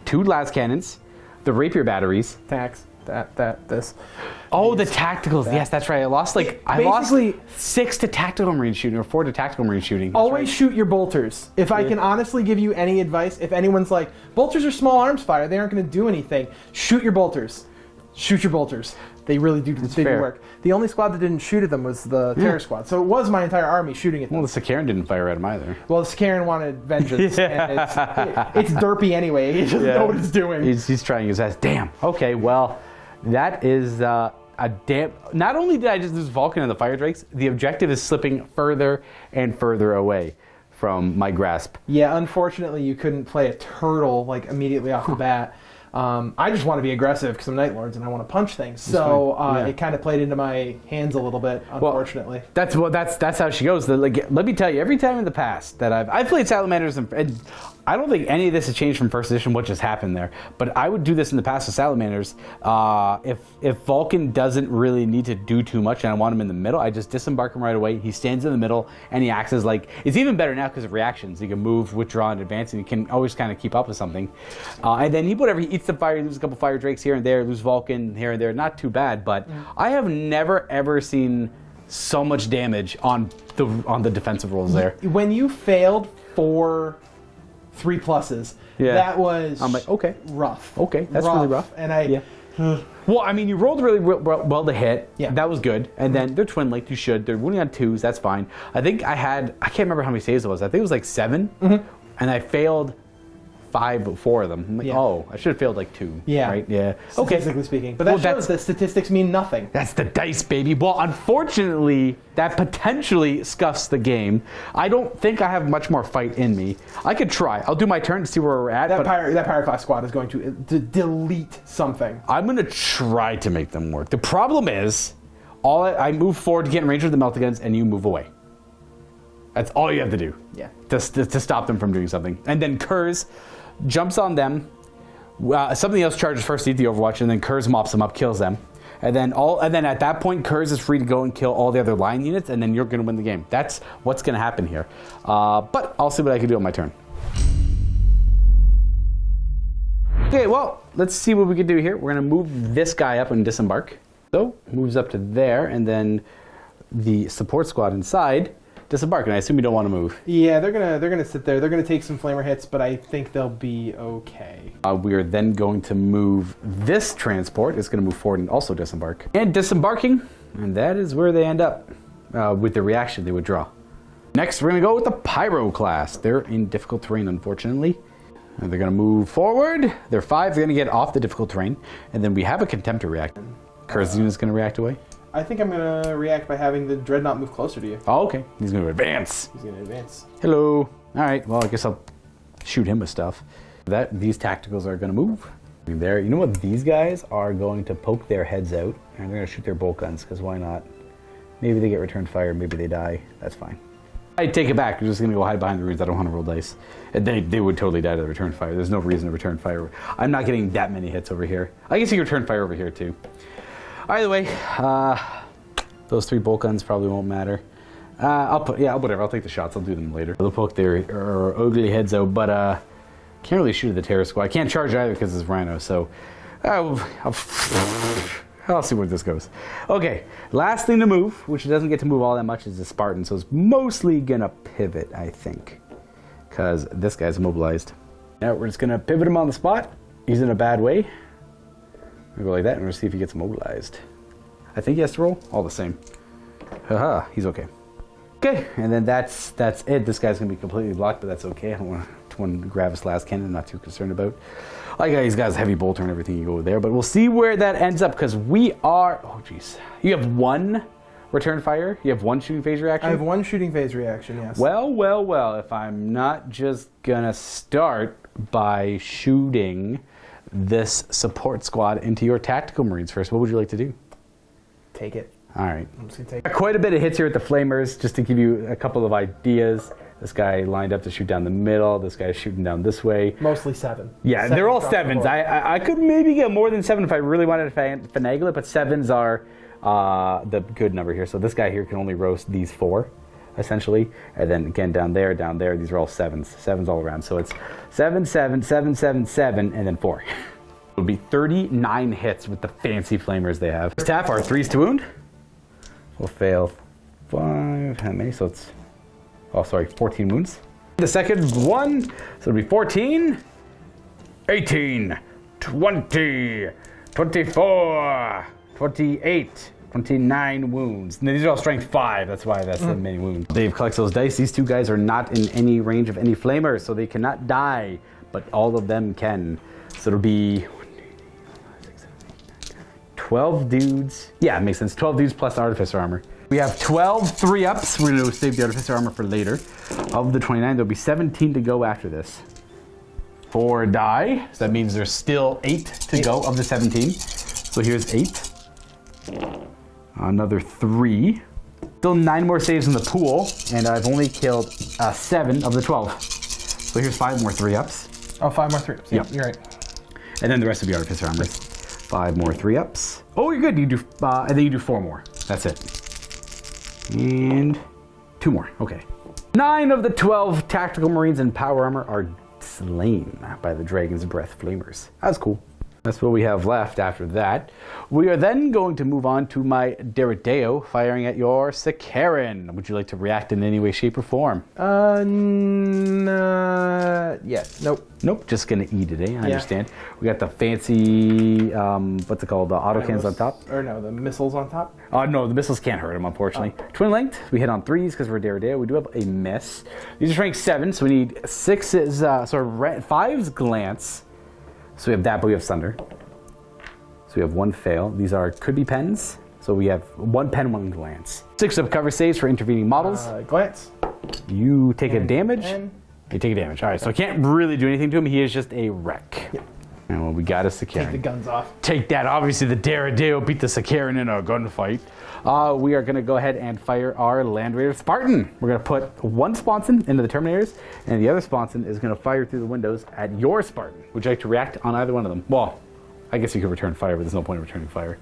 2 las cannons, the rapier batteries. attacks. This. Oh, the tacticals. Yes, that's right. I lost 6 to tactical marine shooting or 4 to tactical marine shooting. That's Always right. shoot your bolters. If I can honestly give you any advice, if anyone's like, bolters are small arms fire, they aren't going to do anything, shoot your bolters. Shoot your bolters. They really do fair. work. The only squad that didn't shoot at them was the Terror Squad. So it was my entire army shooting at them. Well, the Sakaran didn't fire at him either. Well, the Sakaran wanted vengeance. And it's derpy anyway. He doesn't know what it's doing. He's trying his best. Damn. Okay, well, that is a damn... Not only did I just lose Vulcan and the Fire Drakes, the objective is slipping further and further away from my grasp. Yeah, unfortunately, you couldn't play a turtle like immediately off the bat. I just want to be aggressive because I'm Nightlords and I want to punch things. So it kind of played into my hands a little bit, unfortunately. Well, that's how she goes. Let me tell you, every time in the past that I've played Salamanders, and I don't think any of this has changed from first edition, what just happened there. But I would do this in the past with Salamanders. If Vulcan doesn't really need to do too much and I want him in the middle, I just disembark him right away. He stands in the middle and he acts as like... It's even better now because of reactions. You can move, withdraw, and advance, and you can always kind of keep up with something. And then he eats the fire, loses a couple Fire Drakes here and there, lose Vulcan here and there. Not too bad, but I have never ever seen so much damage on the defensive rolls there. When you failed 4 3+s, that was I'm like, okay, rough. Okay, that's really rough. And well, I mean, you rolled really well to hit. Yeah. That was good. And then they're twin linked. You should. They're wounding on 2s. That's fine. I think I can't remember how many saves it was. I think it was like 7. And I failed 4 of them. I'm like, oh, I should have failed like 2. Yeah. Right? Yeah. Statistically speaking. But that shows that statistics mean nothing. That's the dice, baby. Well, unfortunately, that potentially scuffs the game. I don't think I have much more fight in me. I could try. I'll do my turn to see where we're at. That pirate class squad is going to delete something. I'm going to try to make them work. The problem is, I move forward to get in range of the melta guns, and you move away. That's all you have to do. Yeah. To stop them from doing something. And then Kurz jumps on them. Something else charges first to eat the Overwatch, and then Kurz mops them up, kills them. And then at that point, Kurz is free to go and kill all the other line units, and then you're going to win the game. That's what's going to happen here. But I'll see what I can do on my turn. Okay, well, let's see what we can do here. We're going to move this guy up and disembark. So, moves up to there, and then the support squad inside disembark, and I assume you don't want to move. Yeah, they're gonna sit there. They're gonna take some flamer hits, but I think they'll be okay. We are then going to move this transport. It's going to move forward and also disembark. And disembarking, and that is where they end up with the reaction they would draw. Next, we're going to go with the Pyro class. They're in difficult terrain, unfortunately. And they're going to move forward. They're 5. They're going to get off the difficult terrain. And then we have a Contemptor react. Kurzun is going to react away. I think I'm gonna react by having the Dreadnought move closer to you. Oh, okay. He's going to advance. He's gonna advance. Hello. All right. Well, I guess I'll shoot him with stuff. These tacticals are going to move. There. You know what? These guys are going to poke their heads out, and they're going to shoot their bolt guns, because why not? Maybe they get return fire. Maybe they die. That's fine. I take it back. We're just going to go hide behind the runes. I don't want to roll dice. They would totally die to the return fire. There's no reason to return fire. I'm not getting that many hits over here. I guess you can return fire over here, too. Either way, those 3 bolt guns probably won't matter. Whatever. I'll take the shots. I'll do them later. They'll poke their ugly heads out, but can't really shoot at the terror squad. I can't charge either because it's Rhino, so I'll see where this goes. Okay, last thing to move, which doesn't get to move all that much, is the Spartan, so it's mostly gonna pivot, I think, because this guy's immobilized. Now we're just gonna pivot him on the spot. He's in a bad way. We'll go like that, and we'll see if he gets immobilized. I think he has to roll all the same. Haha, he's okay. Okay, and then that's it. This guy's gonna be completely blocked, but that's okay. I don't want to grab his last cannon. I'm not too concerned about. He's got his heavy bolter and everything. You go there, but we'll see where that ends up because we are. Oh jeez, you have 1 return fire. You have 1 shooting phase reaction. I have 1 shooting phase reaction. Yes. Well. If I'm not just gonna start by shooting this support squad into your tactical marines first, what would you like to do? Take it. All right. I'm just gonna take it. Quite a bit of hits here with the flamers, just to give you a couple of ideas. This guy lined up to shoot down the middle. This guy's shooting down this way. Mostly 7. Yeah, 7 they're all across the 7s. board. I could maybe get more than 7 if I really wanted to finagle it, but 7s are the good number here. So this guy here can only roast these 4, essentially. And then again, down there, these are all 7s. 7s all around. So it's 7, 7, 7, 7, 7, and then 4. It would be 39 hits with the fancy flamers they have. First half are 3s to wound. We'll fail 5. How many? So it's 14 wounds. The second one, so it'll be 14, 18, 20, 24, 28, 29 wounds. And these are all strength 5, that's why that's the many wounds. Dave collects those dice. These 2 guys are not in any range of any flamers, so they cannot die, but all of them can. So it'll be 12 dudes. Yeah, it makes sense. 12 dudes plus Artificer armor. We have 12 3-ups. We're going to save the Artificer armor for later. Of the 29, there'll be 17 to go after this. 4 die. So that means there's still 8 to go of the 17. So here's 8. Another 3. Still 9 more saves in the pool, and I've only killed 7 of the 12. So here's 5 more 3-ups. Oh, 5 more 3-ups. Yeah, you're right. And then the rest of the Artificer armor. 5 more 3-ups. Oh, you're good. You do, and then you do 4 more. That's it. And 2 more. Okay. 9 of the 12 tactical marines in power armor are slain by the Dragon's Breath flamers. That's cool. That's what we have left after that. We are then going to move on to my Derideo firing at your Sakaran. Would you like to react in any way, shape, or form? Yeah. Nope. Nope, just gonna eat it, I understand. We got the fancy, what's it called, the autocans on top? Or no, the missiles on top? No, the missiles can't hurt him, unfortunately. Twin length, we hit on 3s because we're Derideo. We do have a miss. These are rank 7, so we need 6's, 5's glance. So we have that, but we have Sunder. So we have 1 fail. These could be pens. So we have 1 pen, 1 glance. 6 of cover saves for intervening models. Glance. You take a damage. Pen. You take a damage. All right, so I can't really do anything to him. He is just a wreck. Yep. And well, we got a Sakaran. Take the guns off. Take that. Obviously, the Derideo beat the Sakaran in a gunfight. We are going to go ahead and fire our Land Raider Spartan. We're going to put 1 Sponson into the Terminators, and the other Sponson is going to fire through the windows at your Spartan. Would you like to react on either one of them? Well, I guess you could return fire, but there's no point in returning fire.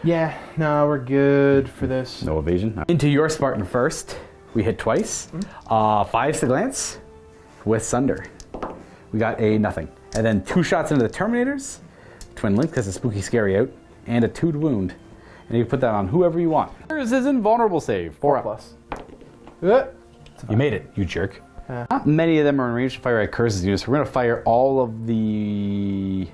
Yeah, no, we're good for this. No evasion. Into your Spartan first. We hit twice. 5 to glance with Sunder. We got a nothing. And then 2 shots into the Terminators. Twin link because it's spooky scary out. And a 2 to wound. And you can put that on whoever you want. Here's his invulnerable save. 4 up. Plus. You made it, you jerk. Not many of them are in range to fire at Curses units. We're going to fire all of the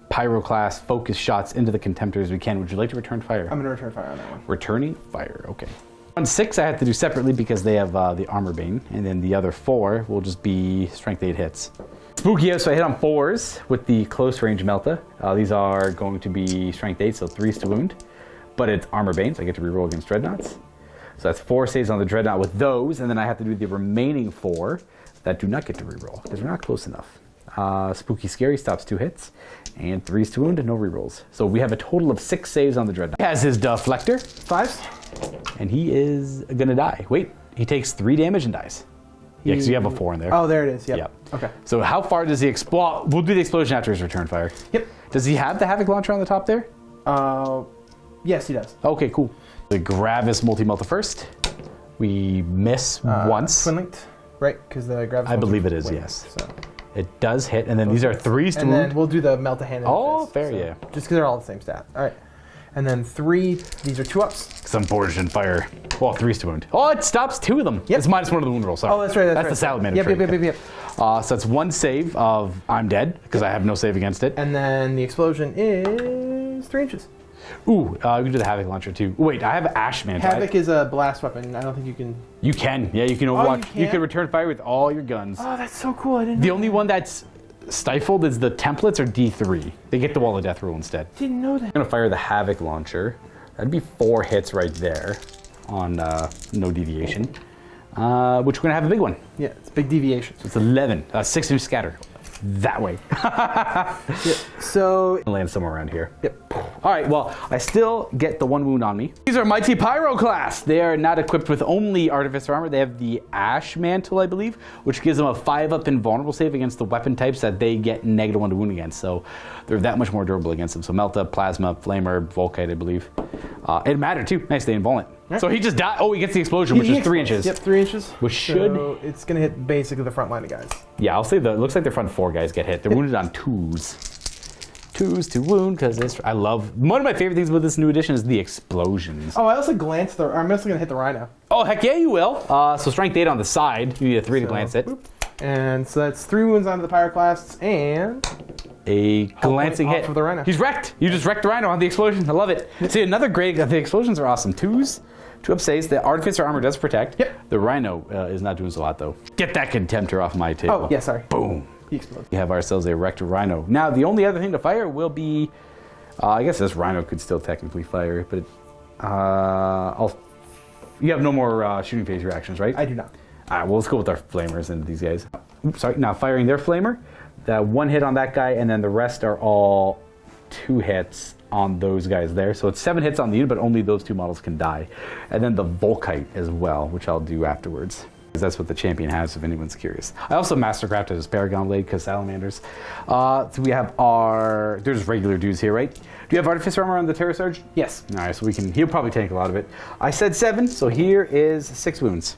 Pyroclast focus shots into the Contemptors we can. Would you like to return fire? I'm going to return fire on that one. Returning fire, okay. On 6, I have to do separately because they have the Armor Bane, and then the other 4 will just be Strength 8 hits. Spooky out, so I hit on 4s with the close range Melta. These are going to be Strength 8, so 3s to wound, but it's Armor Bane, so I get to reroll against Dreadnoughts. So that's 4 saves on the Dreadnought with those, and then I have to do the remaining 4 that do not get to reroll because we're not close enough. Spooky Scary stops 2 hits, and 3s to wound and no rerolls. So we have a total of 6 saves on the Dreadnought. He has his Deflector, 5s, and he is gonna die. Wait, he takes 3 damage and dies. Yeah, because you have a 4 in there. Oh, there it is. Yep. Okay. So how far does he explode? We'll do the explosion after his return fire. Yep. Does he have the Havoc Launcher on the top there? Yes, he does. Okay, cool. The Gravis multi-melta first. We miss once. Twin linked, right? Because the Gravis. I believe it is, yes. So it does hit, and then these are 3s to and wound. then we'll do the Melt a Hand. Oh, fair, yeah. Just because they're all the same stat. All right. And then 3, these are 2-ups. Some Forged Fire. Well, 3s to wound. Oh, it stops 2 of them. Yep. It's -1 of the wound roll, sorry. Oh, that's right, that's the right. Salamander Yep. trait. So that's 1 save of I'm dead, because I have no save against it. And then the explosion is 3 inches. Ooh, we can do the Havoc Launcher too. Wait, I have Ash Mantle. Havoc is a blast weapon. I don't think you can... You can. Yeah, you can overwatch. you You can return fire with all your guns. Oh, that's so cool. I didn't The know only that. one that's stifled is the templates or D3. They get the Wall of Death rule instead. Didn't know that. I'm gonna fire the Havoc Launcher. That'd be 4 hits right there on no deviation. Which we're gonna have a big one. Yeah, it's a big deviation. So it's 11, 6-inch scatter. That way. So... Land somewhere around here. Yep. All right, well, I still get the 1 wound on me. These are Mighty Pyroclast. They are not equipped with only Artificer armor. They have the Ash Mantle, I believe, which gives them a 5-up invulnerable save against the weapon types that they get -1 to wound against. So they're that much more durable against them. So Melta, Plasma, Flamer, Volkite, I believe. It mattered too. Nice, they invuln it. Right. So he just died. Oh, he gets the explosion, which is 3 inches. Yep, 3 inches. Which should... So it's going to hit basically the front line of guys. Yeah, I'll say it looks like the front 4 guys get hit. They're wounded on 2s. 2s to wound, because I love... One of my favorite things with this new edition is the explosions. Oh, I also glanced the... I'm also going to hit the Rhino. Oh, heck yeah, you will. So strength 8 on the side. You need a 3 to glance it. Whoop. And so that's 3 wounds onto the Pyroclasts and... A glancing hit. For the Rhino. He's wrecked. You just wrecked the Rhino on the explosion. I love it. See, another great... The explosions are awesome. 2s. 2-up saves. The Artificer armor does protect. Yep. The Rhino is not doing so lot, though. Get that Contemptor off my table. Oh, yeah, sorry. Boom. He explodes. We have ourselves a wrecked Rhino. Now, the only other thing to fire will be... I guess this Rhino could still technically fire, but... You have no more shooting phase reactions, right? I do not. All right, well, let's go with our Flamers into these guys. Oops, sorry. Now, firing their Flamer. The 1 hit on that guy, and then the rest are all 2 hits on those guys there. So it's 7 hits on the unit, but only those 2 models can die. And then the Volkite as well, which I'll do afterwards. Because that's what the champion has, if anyone's curious. I also mastercrafted his Paragon Blade, because Salamanders. So we have our... There's regular dudes here, right? Do you have Artificer armor on the Terror Surge? Yes. All right, so we can... He'll probably take a lot of it. I said 7, so here is 6 wounds.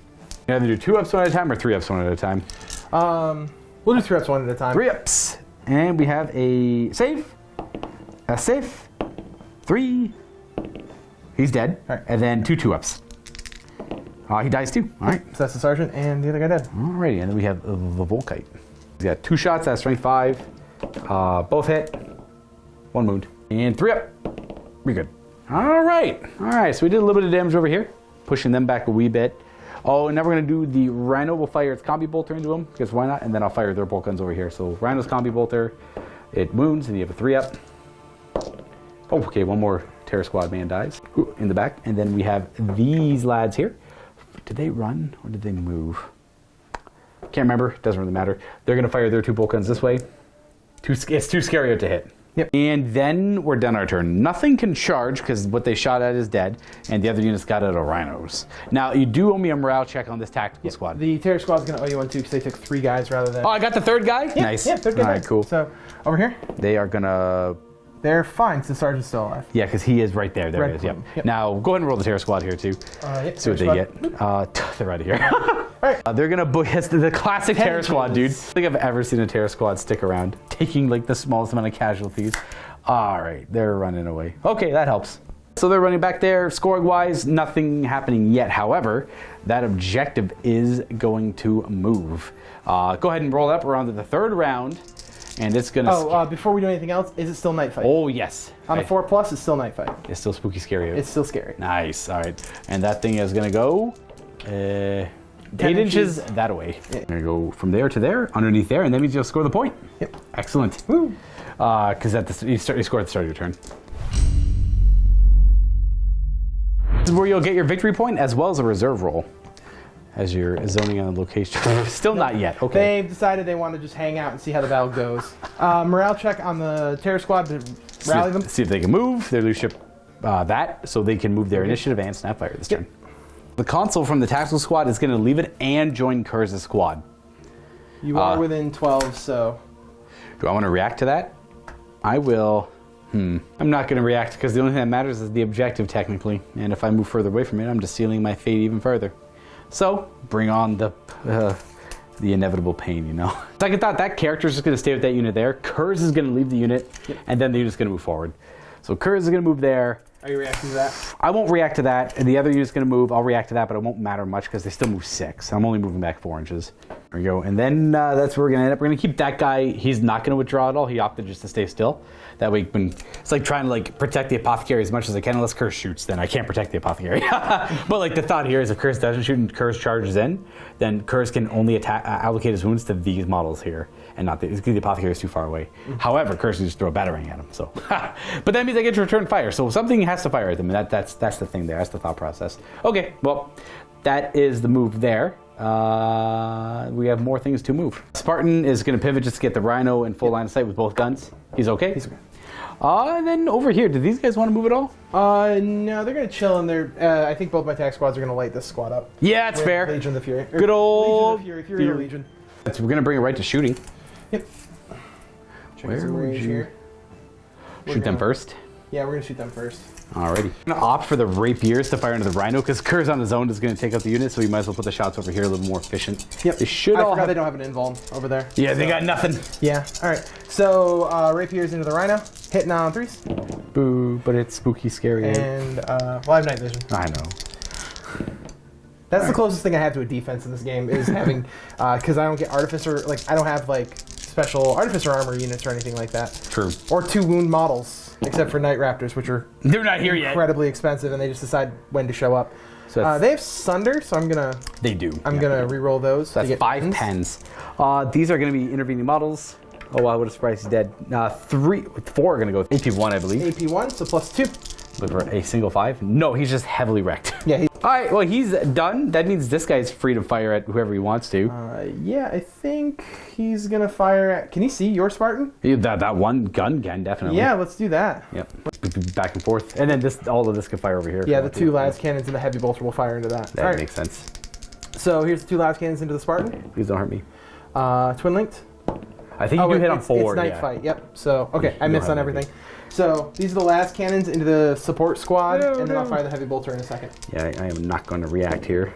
You either do 2-ups one at a time or 3-ups one at a time. We'll do 3-ups one at a time. 3-ups. And we have a save. A save. 3. He's dead. All right. And then 2 2-ups. He dies too. All right. So that's the Sergeant and the other guy dead. Alrighty, and then we have the Volkite. He's got 2 shots at strength 5. Both hit. 1 wound. And 3-up. We're good. Alright. Alright, so we did a little bit of damage over here. Pushing them back a wee bit. Oh, and now we're going to do the Rhino. We'll fire its Combi Bolter into him, because why not? And then I'll fire their bolt guns over here. So Rhino's Combi Bolter. It wounds, and you have a 3-up. Oh, okay, 1 more Terror Squad man dies. Ooh, in the back. And then we have these lads here. Did they run, or did they move? Can't remember. Doesn't really matter. They're going to fire their 2 bolt guns this way. It's too scary to hit. Yep. And then we're done our turn. Nothing can charge because what they shot at is dead, and the other units got out of Rhinos. Now, you do owe me a morale check on this tactical squad. The Terror Squad's going to owe you 1 too because they took 3 guys rather than... Oh, I got the 3rd guy? Yeah, Nice. Yeah, 3rd guy. All right, cool. So, over here, They are going to... they're fine since the Sergeant's still alive. Yeah, because he is right there. There Red he is. Yep. plum. Yep. Now, go ahead and roll the Terror Squad here, too. Yep, See what they Terror get. They're out of here. All right. They're going to... It's the classic Terror Squad, dude. I inches. don't think I've ever seen a Terror Squad stick around, taking, like, the smallest amount of casualties. All right, they're running away. Okay, that helps. So they're running back there. Scoring-wise, nothing happening yet. However, that objective is going to move. Go ahead and roll up. We're on to the third round, and it's going to... before we do anything else, is it still night fight? Oh, yes. On a 4+, it's still night fight. It's still spooky scary. It's still scary. Nice. All right. And that thing is going to go 8 inches that way. Yeah. Going to go from there to there, underneath there, and that means you'll score the point. Yep. Excellent. Woo. Because you score at the start of your turn. This is where you'll get your victory point as well as a reserve roll as you're zoning on a location. Still not yet. Okay. They've decided they want to just hang out and see how the battle goes. Morale check on the terror squad to rally them. See if they can move their leadership so they can move their initiative and snapfire this turn. The consul from the tactical squad is going to leave it and join Kurz' squad. You are within 12, so... Do I want to react to that? I will... I'm not going to react because the only thing that matters is the objective technically. And if I move further away from it, I'm just sealing my fate even further. So, bring on the inevitable pain, you know? Second thought, that character is just going to stay with that unit there. Kurz is going to leave the unit, and then the unit's going to move forward. So Kurz is going to move there. Are you reacting to that? I won't react to that, and the other unit's going to move. I'll react to that, but it won't matter much because they still move 6. I'm only moving back 4 inches. There we go. And then that's where we're going to end up. We're going to keep that guy. He's not going to withdraw at all. He opted just to stay still. That way, it's like trying to protect the apothecary as much as I can. Unless Curse shoots, then I can't protect the apothecary. But the thought here is if Curse doesn't shoot and Curse charges in, then Curse can only allocate his wounds to these models here, and not the apothecary is too far away. However, Curse can just throw a batarang at him. So, but that means I get to return fire. So something has to fire at them, and that's the thing there. That's the thought process. Okay, well, that is the move there. We have more things to move. Spartan is going to pivot just to get the Rhino in full line of sight with both guns. He's okay? He's okay. And then over here, do these guys want to move at all? No, they're going to chill, and I think both my attack squads are going to light this squad up. Yeah, it's fair. Legion of the Fury. Good old Legion of the Fury. Fury Legion. So we're going to bring it right to shooting. Yep. Where would you shoot them first? Yeah, we're going to shoot them first. Alrighty. I'm going to opt for the Rapiers to fire into the Rhino because Kurz on his own is going to take out the unit, so we might as well put the shots over here a little more efficient. Yep. They should I all forgot they don't have an invuln over there. Yeah, they got nothing. Yeah. All right. So Rapiers into the Rhino, hitting on 3s. Boo, but it's spooky scary. And well, I have night vision. I know. That's the closest thing I have to a defense in this game is having, because I don't get Artificer, I don't have special Artificer armor units or anything like that. True. Or 2 wound models, except for Night Raptors, which are they're not here yet. Incredibly expensive, and they just decide when to show up. So they have Sunder, so I'm gonna. They do. I'm gonna re-roll those. So that's 5 pens. These are going to be intervening models. Oh, I would have surprised he's dead. 4 are going to go with AP1, I believe. AP1, so +2. But for a single 5? No, he's just heavily wrecked. Yeah. All right, well, he's done. That means this guy's free to fire at whoever he wants to. Yeah, I think he's going to fire at... Can you see your Spartan? Yeah, that one gun can, definitely. Yeah, let's do that. Yep. Back and forth. And then all of this can fire over here. Yeah, the 2 las cannons and the heavy bolter will fire into that. That makes sense. So here's the 2 las cannons into the Spartan. Please don't hurt me. Twin linked. I think you do hit on 4. It's night fight, yep. So, okay, I missed on everything. So, these are the last cannons into the support squad, and then I'll fire the heavy bolter in a second. Yeah, I am not going to react here.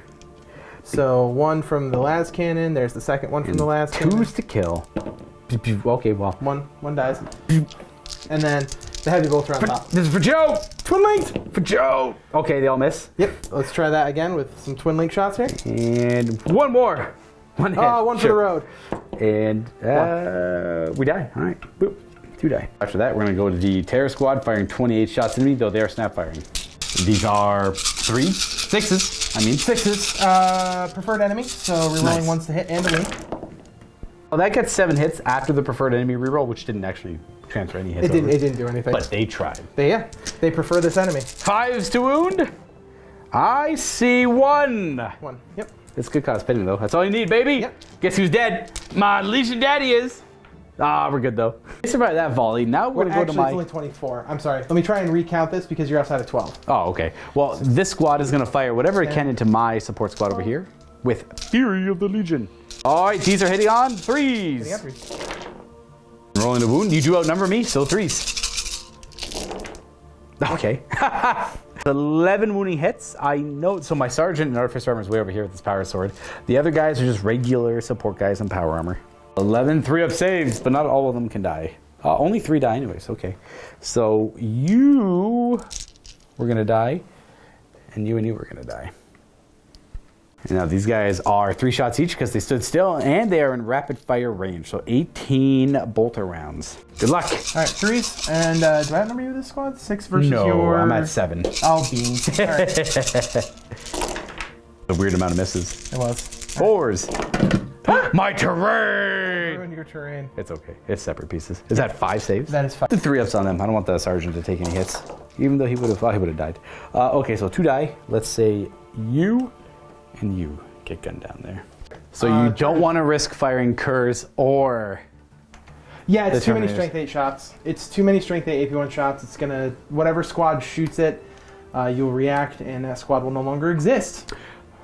So, 1 from the las cannon, there's the second one from the las cannon. 2's to kill. Okay, well. One dies. And then the heavy bolter on top. This is for Joe! Twin linked! For Joe! Okay, they all miss. Yep, let's try that again with some twin link shots here. And one more. One hit. Oh, one for the road. And we die. All right. Boop. 2 die. After that, we're going to go to the Terror Squad, firing 28 shots at me, though they are snap firing. These are 6s. I mean 6s. Preferred enemy, so rerolling ones to hit and to win. Well, that gets 7 hits after the preferred enemy reroll, which didn't actually transfer any hits. It didn't do anything. But they tried. They prefer this enemy. 5s to wound. I see 1. 1. Yep. It's good cause spinning, though. That's all you need, baby. Yep. Guess who's dead? My Legion Daddy is. We're good, though. I survived that volley. Now we're going to go to my... Actually, it's only 24. I'm sorry. Let me try and recount this because you're outside of 12. Oh, okay. Well, this squad is going to fire whatever it can into my support squad over here with Fury of the Legion. All right, these are hitting on 3s. Hitting on 3s. Rolling a wound. You do outnumber me, so 3s. Okay. 11 wounding hits. I know. So my sergeant and artificer armor is way over here with this power sword. The other guys are just regular support guys in power armor. 11 3-up saves, but not all of them can die. Only 3 die anyways. Okay. So you were going to die. And you were going to die. And now these guys are 3 shots each because they stood still, and they are in rapid fire range. So 18 bolter rounds. Good luck. All right, 3s. And do I outnumber you with this squad? 6 versus No, your... I'm at 7. Oh, beans. All right. A weird amount of misses. It was. 4s. My terrain! Ruin your terrain. It's okay. It's separate pieces. Is that 5 saves? That is 5. The 3-ups on them. I don't want the sergeant to take any hits, even though he would have died. Okay, so 2 die. Let's say you and you get gunned down there. So you don't want to risk firing Curs or... Yeah, it's too many Terminators. strength 8 shots. It's too many strength 8 AP1 shots. It's gonna... Whatever squad shoots it, you'll react, and that squad will no longer exist.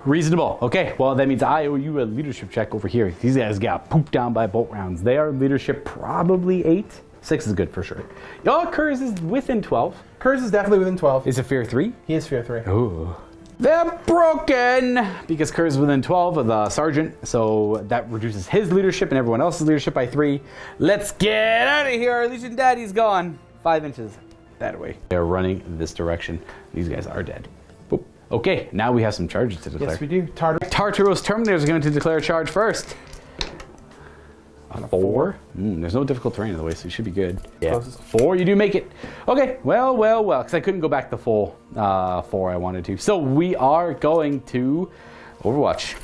Reasonable. Okay, well, that means I owe you a leadership check over here. These guys got pooped down by bolt rounds. They are leadership probably 8. 6 is good for sure. Oh, Curs is within 12. Curs is definitely within 12. Is it fear 3? He is fear 3. Ooh. They're broken because Curs is within 12 of the sergeant, so that reduces his leadership and everyone else's leadership by 3. Let's get out of here. Our Legion Daddy's gone. 5 inches that way. They're running this direction. These guys are dead. Boop. Okay, now we have some charges to declare. Yes, we do. Tartaros Terminators are going to declare a charge first. A 4? There's no difficult terrain in the way, so you should be good. Yeah, Closest. 4, you do make it. Okay, well, because I couldn't go back the full 4 I wanted to. So we are going to Overwatch.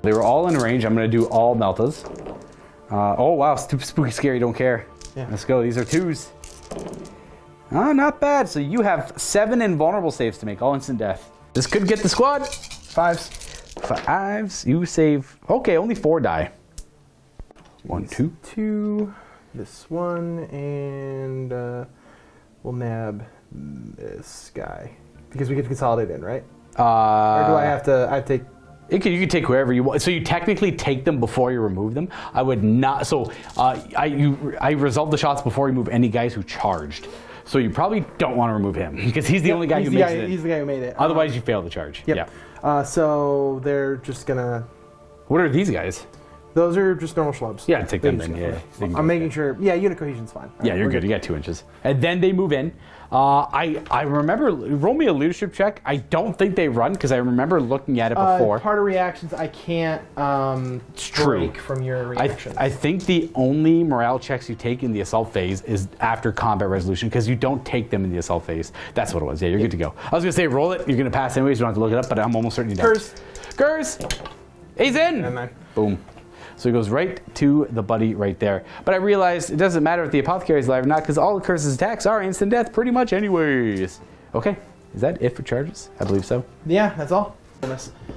They were all in range. I'm going to do all Meltas. Oh, wow, spooky, scary, don't care. Yeah. Let's go. These are 2s. Oh, not bad. So you have 7 invulnerable saves to make, all instant death. This could get the squad. 5s. 5s. You save. Okay, only 4 die. 1, 2. 2. This one, and we'll nab this guy. Because we get to consolidate in, right? Or do I have to take... You can take whoever you want. So you technically take them before you remove them. I would not. So I resolved the shots before you move any guys who charged. So you probably don't want to remove him because he's the only guy who makes it. He's the guy who made it. Otherwise, you fail the charge. Yep. Yeah. So they're just gonna... What are these guys? Those are just normal schlubs. Yeah, take them then. Yeah. I'm making sure... Yeah, unit cohesion's fine. Yeah, you're good. You got 2 inches. And then they move in. I remember, roll me a leadership check. I don't think they run because I remember looking at it before. Part of reactions, I can't break from your reactions. I think the only morale checks you take in the assault phase is after combat resolution because you don't take them in the assault phase. That's what it was. Yeah, you're good to go. I was going to say roll it. You're going to pass anyways. You don't have to look it up, but I'm almost certain you don't. Curs! He's in! And then... Boom. So he goes right to the buddy right there. But I realized it doesn't matter if the apothecary is alive or not because all of Curse's attacks are instant death pretty much anyways. Okay, is that it for charges? I believe so. Yeah, that's all.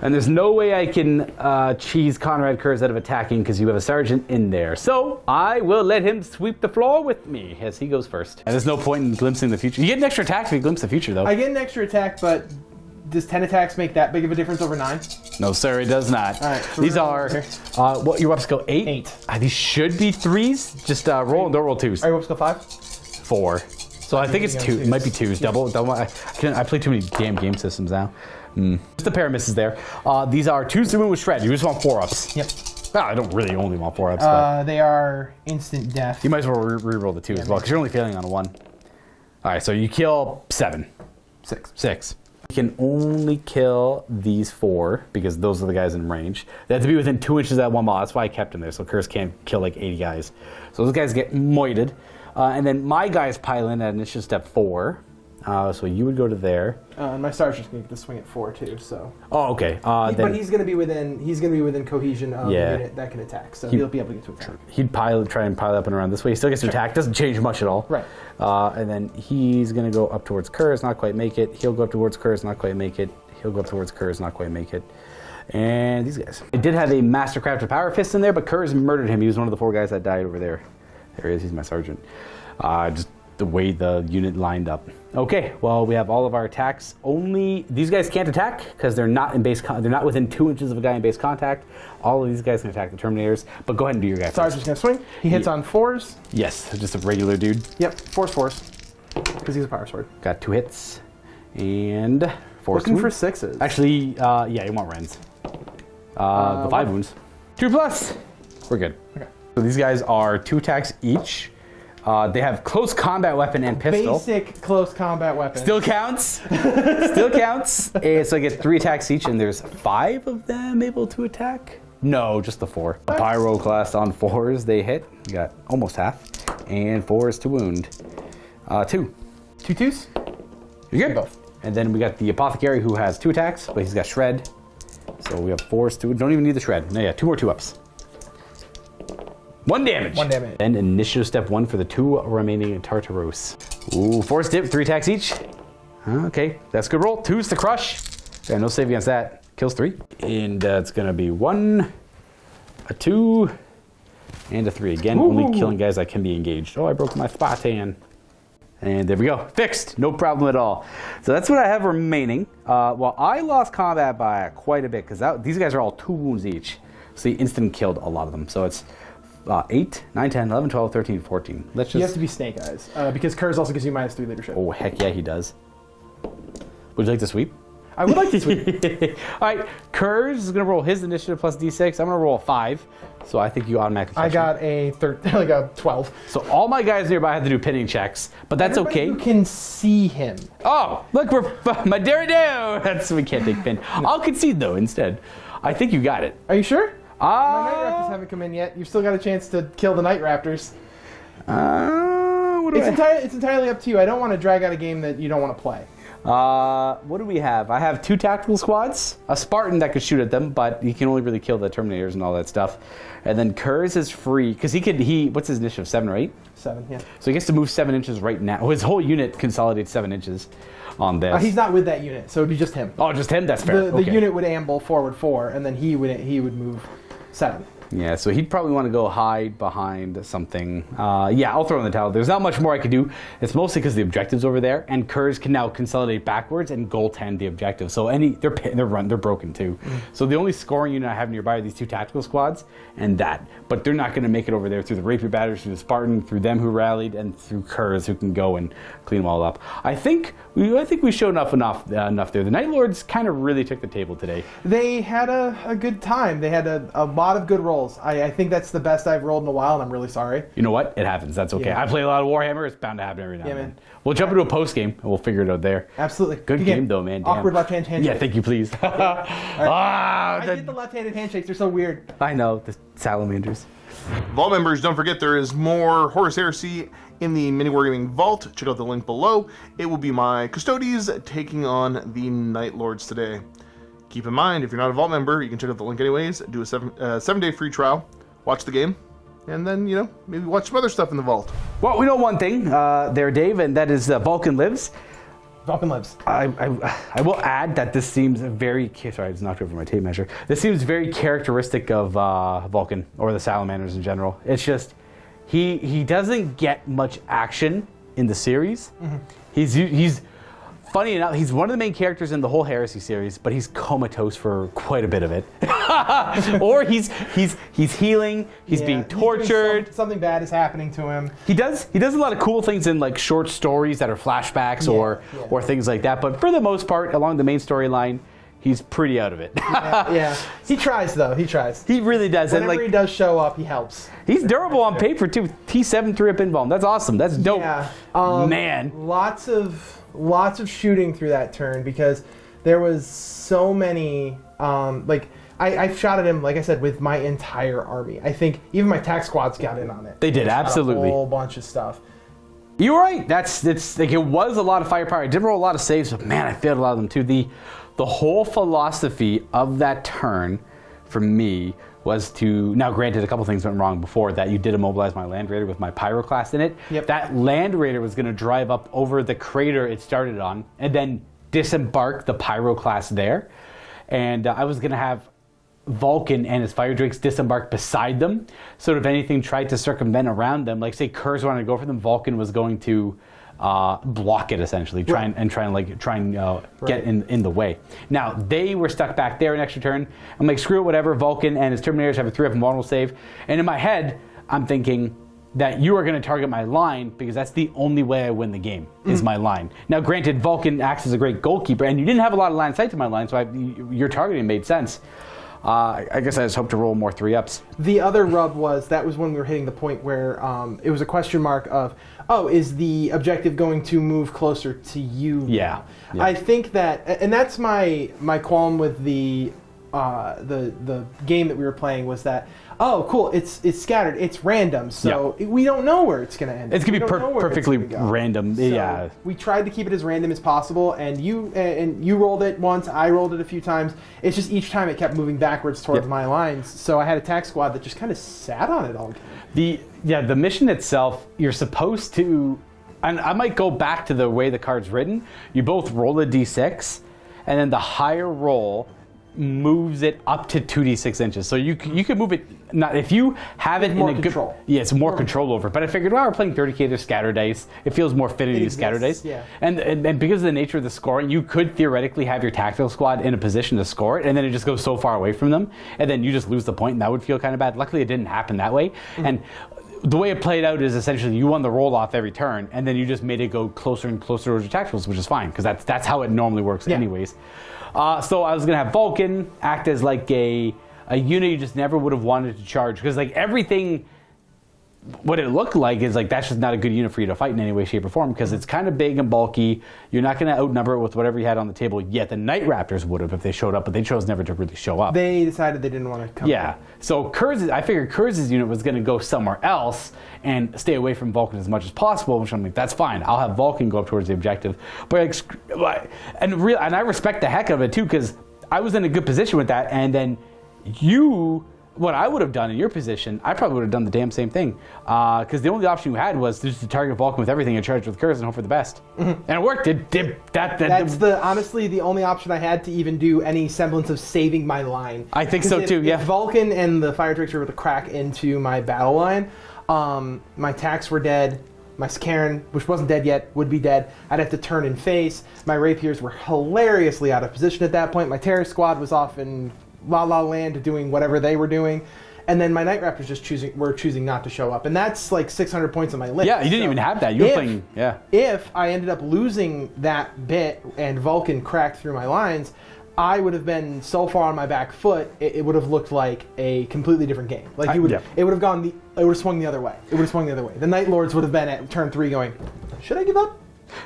And there's no way I can cheese Conrad Curse out of attacking because you have a sergeant in there. So I will let him sweep the floor with me as he goes first. And there's no point in glimpsing the future. You get an extra attack if you glimpse the future though. I get an extra attack, but does 10 attacks make that big of a difference over 9? No, sir, it does not. All right, so these are, what, your weapon skill 8? 8. These should be 3s. Just roll and don't roll 2s. Are you weapon skill 5? 4. So I think it's 2. It might be 2s. Yeah. Double. I play too many damn game systems now. Just a pair of misses there. These are 2s to move with shred. You just want 4-ups. Yep. Well, I don't really only want 4-ups, but they are instant death. you might as well re-roll the 2 as well because you're only failing on a 1. All right, so you kill 7. 6. You can only kill these 4 because those are the guys in range. They have to be within 2 inches of that one ball. That's why I kept him there, so Curse can't kill like 80 guys. So those guys get moited. And then my guys pile in at initiative step 4. So you would go to there. And my sergeant's gonna get the swing at 4 too. So. Oh, okay. But he's gonna be within cohesion of the unit that can attack. So he'll be able to get to attack. He'd try and pile up and around this way. He still gets to attack. Doesn't change much at all. Right. And then he's gonna go up towards Curse, not quite make it. He'll go up towards Curse, not quite make it. He'll go up towards Curse, not quite make it. And these guys. It did have a Mastercrafted Power Fist in there, but Curse murdered him. He was one of the 4 guys that died over there. There he is. He's my sergeant. Just the way the unit lined up. Okay, well, we have all of our attacks. Only these guys can't attack because they're not in base. They're not within 2 inches of a guy in base contact. All of these guys can attack the Terminators. But go ahead and do your guy. Sergeant's gonna swing. He hits on 4s. Yes, just a regular dude. Yep, 4s. Because he's a power sword. Got 2 hits and 4. Looking for 6s. Actually, yeah, you want Rens. The 5 wounds. 2+. We're good. Okay. So these guys are 2 attacks each. They have close combat weapon and pistol. Basic close combat weapon. Still counts. Still counts. And so I get 3 attacks each, and there's 5 of them able to attack. No, just the 4. A pyroclast on 4s, they hit. You got almost half. And 4s to wound. 2. 2 twos? You're good. Both. And then we got the apothecary who has 2 attacks, but he's got shred. So we have 4s to. Don't even need the shred. No, yeah, 2 more 2-ups. 1 damage. 1 damage. And initiative step 1 for the 2 remaining Tartaros. Ooh, 4 dip, 3 attacks each. Okay, that's a good roll. 2's to crush. Yeah, no save against that. Kills 3. And it's gonna be 1, a 2, and a 3. Again, only killing guys that can be engaged. Oh, I broke my Spartan. And there we go. Fixed. No problem at all. So that's what I have remaining. Well, I lost combat by quite a bit because these guys are all 2 wounds each. So he instant killed a lot of them. So it's 8, 9, 10, 11, 12, 13, 14. Let's just... He has to be Snake Eyes because Kurz also gives you -3 leadership. Oh, heck yeah, he does. Would you like to sweep? I would like to sweep. All right, Kurz is going to roll his initiative plus d6. I'm going to roll a 5. So I think you automatically I got a 12. So all my guys nearby have to do pinning checks, but that's okay. You can see him. Oh, look, we're my Derrido. We can't take pin. I'll concede though instead. I think you got it. Are you sure? My Night Raptors haven't come in yet. You've still got a chance to kill the Night Raptors. It's entirely up to you. I don't want to drag out a game that you don't want to play. What do we have? I have 2 tactical squads, a Spartan that could shoot at them, but he can only really kill the Terminators and all that stuff. And then Kurz is free because what's his initiative? 7 or 8? 7, yeah. So he gets to move 7 inches right now. His whole unit consolidates 7 inches on this. He's not with that unit, so it'd be just him. Oh, just him? That's fair. The unit would amble forward 4, and then he would move 7. Yeah, so he'd probably want to go hide behind something. Yeah, I'll throw in the towel. There's not much more I could do. It's mostly because the objective's over there, and Kurz can now consolidate backwards and goaltend the objective. So they're broken too. So the only scoring unit I have nearby are these 2 tactical squads and that. But they're not going to make it over there through the Rapier Batters, through the Spartan, through them who rallied, and through Kurz who can go and clean them all up. I think we showed enough there. The Nightlords kind of really took the table today. They had a good time. They had a lot of good rolls. I think that's the best I've rolled in a while, and I'm really sorry. You know what? It happens. That's okay. Yeah. I play a lot of Warhammer. It's bound to happen every now and then. We'll jump into a post game, and we'll figure it out there. Absolutely. Good game, though, man. Damn. Awkward left-hand handshake. Yeah, thank you, please. Right. I get the left-handed handshakes. They're so weird. I know. The Salamanders. Vault members, don't forget there is more Horus Heresy in the MiniWarGaming Vault. Check out the link below. It will be my Custodes taking on the Nightlords today. Keep in mind, if you're not a Vault member, you can check out the link anyways. Do a 7-day free trial. Watch the game. And then, maybe watch some other stuff in the Vault. Well, we know one thing there, Dave, and that is Vulcan lives. Vulcan lives. I will add that this seems very... Sorry, I just knocked over my tape measure. This seems very characteristic of Vulcan, or the Salamanders in general. It's just, he doesn't get much action in the series. He's funny enough, he's one of the main characters in the whole Heresy series, but he's comatose for quite a bit of it. Or he's healing, he's being tortured. Something bad is happening to him. He does a lot of cool things in like short stories that are flashbacks or things like that, but for the most part, along the main storyline, he's pretty out of it. Yeah. He tries though. He tries. He really does. Whenever he does show up, he helps. He's durable on paper too. T7 3-up invuln. That's awesome. That's dope. Yeah. Man. Lots of shooting through that turn because there was so many. I shot at him, like I said, with my entire army. I think even my tac squads got in on it. They did, absolutely. A whole bunch of stuff. You're right. It's like it was a lot of firepower. I did roll a lot of saves, but man, I failed a lot of them too. The whole philosophy of that turn, for me, was to, now granted a couple things went wrong before that. You did immobilize my Land Raider with my Pyroclast in it. Yep. That Land Raider was going to drive up over the crater it started on and then disembark the Pyroclast there. And I was going to have Vulcan and his Fire Drakes disembark beside them. So if anything tried to circumvent around them, like say Kurz wanted to go for them, Vulcan was going to block it essentially, try and get in the way. Now they were stuck back there an extra turn. I'm like, screw it, whatever. Vulcan and his Terminators have a 3-up invulnerable save, and in my head I'm thinking that you are going to target my line because that's the only way I win the game is my line. Now granted, Vulcan acts as a great goalkeeper, and you didn't have a lot of line of sight to my line, so your targeting made sense. I guess I just hope to roll more 3-ups. The other rub was that was when we were hitting the point where it was a question mark of, oh, is the objective going to move closer to you? Yeah. I think that, and that's my qualm with the game that we were playing was that, oh, cool, it's scattered, it's random, so we don't know where it's going to end. It's going to be perfectly random. So we tried to keep it as random as possible, and you rolled it once, I rolled it a few times. It's just each time it kept moving backwards towards my lines, so I had a tac squad that just kind of sat on it all game. The mission itself, you're supposed to, and I might go back to the way the card's written. You both roll a d6, and then the higher roll moves it up to 2d6 inches. So you can move it, not if you have it more in a control. good, yeah, it's more control over it. But I figured, well, we're playing 30k to scatter dice. It feels more fitting to use scatter dice. Yeah. And because of the nature of the scoring, you could theoretically have your tactical squad in a position to score it, and then it just goes so far away from them, and then you just lose the point, and that would feel kind of bad. Luckily, it didn't happen that way. And the way it played out is essentially you won the roll off every turn, and then you just made it go closer and closer towards your tacticals, which is fine because that's how it normally works anyways. So I was gonna have Vulcan act as like a unit you just never would have wanted to charge, because like everything, what it looked like is like that's just not a good unit for you to fight in any way, shape, or form, because it's kind of big and bulky. You're not going to outnumber it with whatever you had on the table yet. The Night Raptors would have if they showed up, but they chose never to really show up. They decided they didn't want to come. Yeah. So I figured Kurz's unit was going to go somewhere else and stay away from Vulcan as much as possible, which I'm like, that's fine. I'll have Vulcan go up towards the objective. But and I respect the heck of it too, because I was in a good position with that, and then what I would have done in your position, I probably would have done the damn same thing. Because the only option you had was just to target Vulcan with everything and charge with Curse and hope for the best. And it worked. That's honestly the only option I had to even do any semblance of saving my line. I think so too, yeah. If Vulcan and the Fire Drakes were to crack into my battle line, my tacs were dead. My Karen, which wasn't dead yet, would be dead. I'd have to turn and face. My Rapiers were hilariously out of position at that point. My Terror Squad was off in La La Land doing whatever they were doing, and then my Night Raptors were choosing not to show up, and that's like 600 points on my list. Yeah, you didn't even have that. You were playing. Yeah. If I ended up losing that bit and Vulcan cracked through my lines, I would have been so far on my back foot. It would have looked like a completely different game. Like it would have swung the other way. It would have swung the other way. The Nightlords would have been at turn 3 going, should I give up?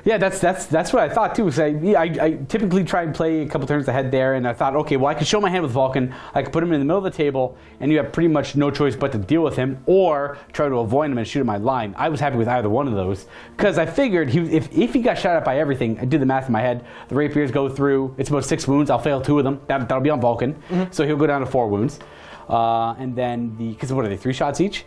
Yeah, that's what I thought too. So I typically try and play a couple turns ahead there, and I thought, okay, well, I could show my hand with Vulcan. I could put him in the middle of the table, and you have pretty much no choice but to deal with him or try to avoid him and shoot at my line. I was happy with either one of those because I figured if he got shot at by everything, I did the math in my head. The Rapiers go through. It's about 6 wounds. I'll fail 2 of them. That'll be on Vulcan, so he'll go down to 4 wounds. And then because what are they? 3 shots each?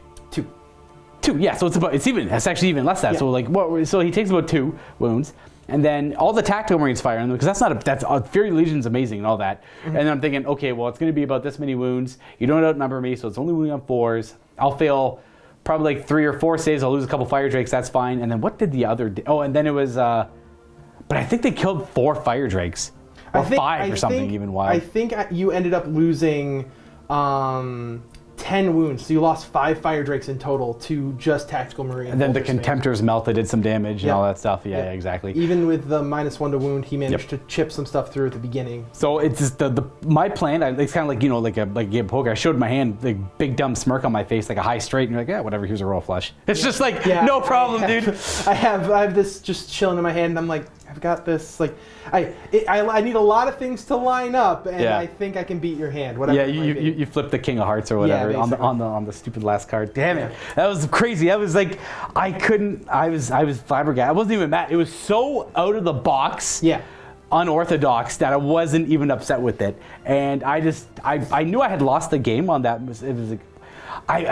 2, yeah. So it's actually even less than that. Yeah. So he takes about 2 wounds, and then all the tactical Marines fire on them because that's Fury Legion's amazing and all that. And then I'm thinking, okay, well, it's going to be about this many wounds. You don't outnumber me, so it's only wounding on 4s. I'll fail probably like 3 or 4 saves. I'll lose a couple Fire Drakes. That's fine. And then what did the other? Oh, and then it was. But I think they killed 4 Fire Drakes or 5 or something even wild. I think you ended up losing 10 wounds, so you lost 5 Fire Drakes in total to just Tactical Marine. And then the Contemptors melted, did some damage and all that stuff. Yeah, exactly. Even with the -1 to wound, he managed to chip some stuff through at the beginning. So it's just my plan. It's kind of like like a game poker. I showed my hand, the big dumb smirk on my face, like a high straight, and you're like, yeah, whatever. Here's a roll flush. It's just like no problem, dude. I have this just chilling in my hand, and I'm like, I've got this. Like, I need a lot of things to line up, and I think I can beat your hand. Whatever. Yeah, you flip the King of Hearts or whatever on the stupid last card. Damn it, that was crazy. I was like, I was flabbergasted. I wasn't even mad. It was so out of the box. Yeah. Unorthodox that I wasn't even upset with it, and I knew I had lost the game on that. It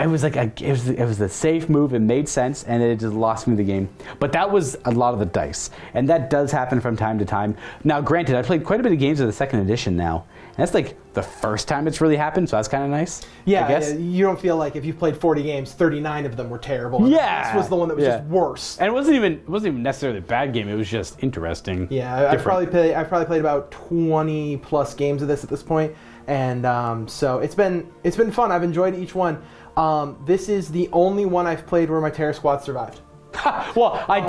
was the safe move. It made sense, and it just lost me the game. But that was a lot of the dice, and that does happen from time to time. Now, granted, I played quite a bit of games of the 2nd edition now, and that's like the first time it's really happened, so that's kind of nice. Yeah, I guess. You don't feel like if you've played 40 games, 39 of them were terrible. This was the one that was just worse. And it wasn't even necessarily a bad game. It was just interesting. Yeah, I've probably played about 20 plus games of this at this point, and so it's been fun. I've enjoyed each one. This is the only one I've played where my Terror Squad survived. Well, I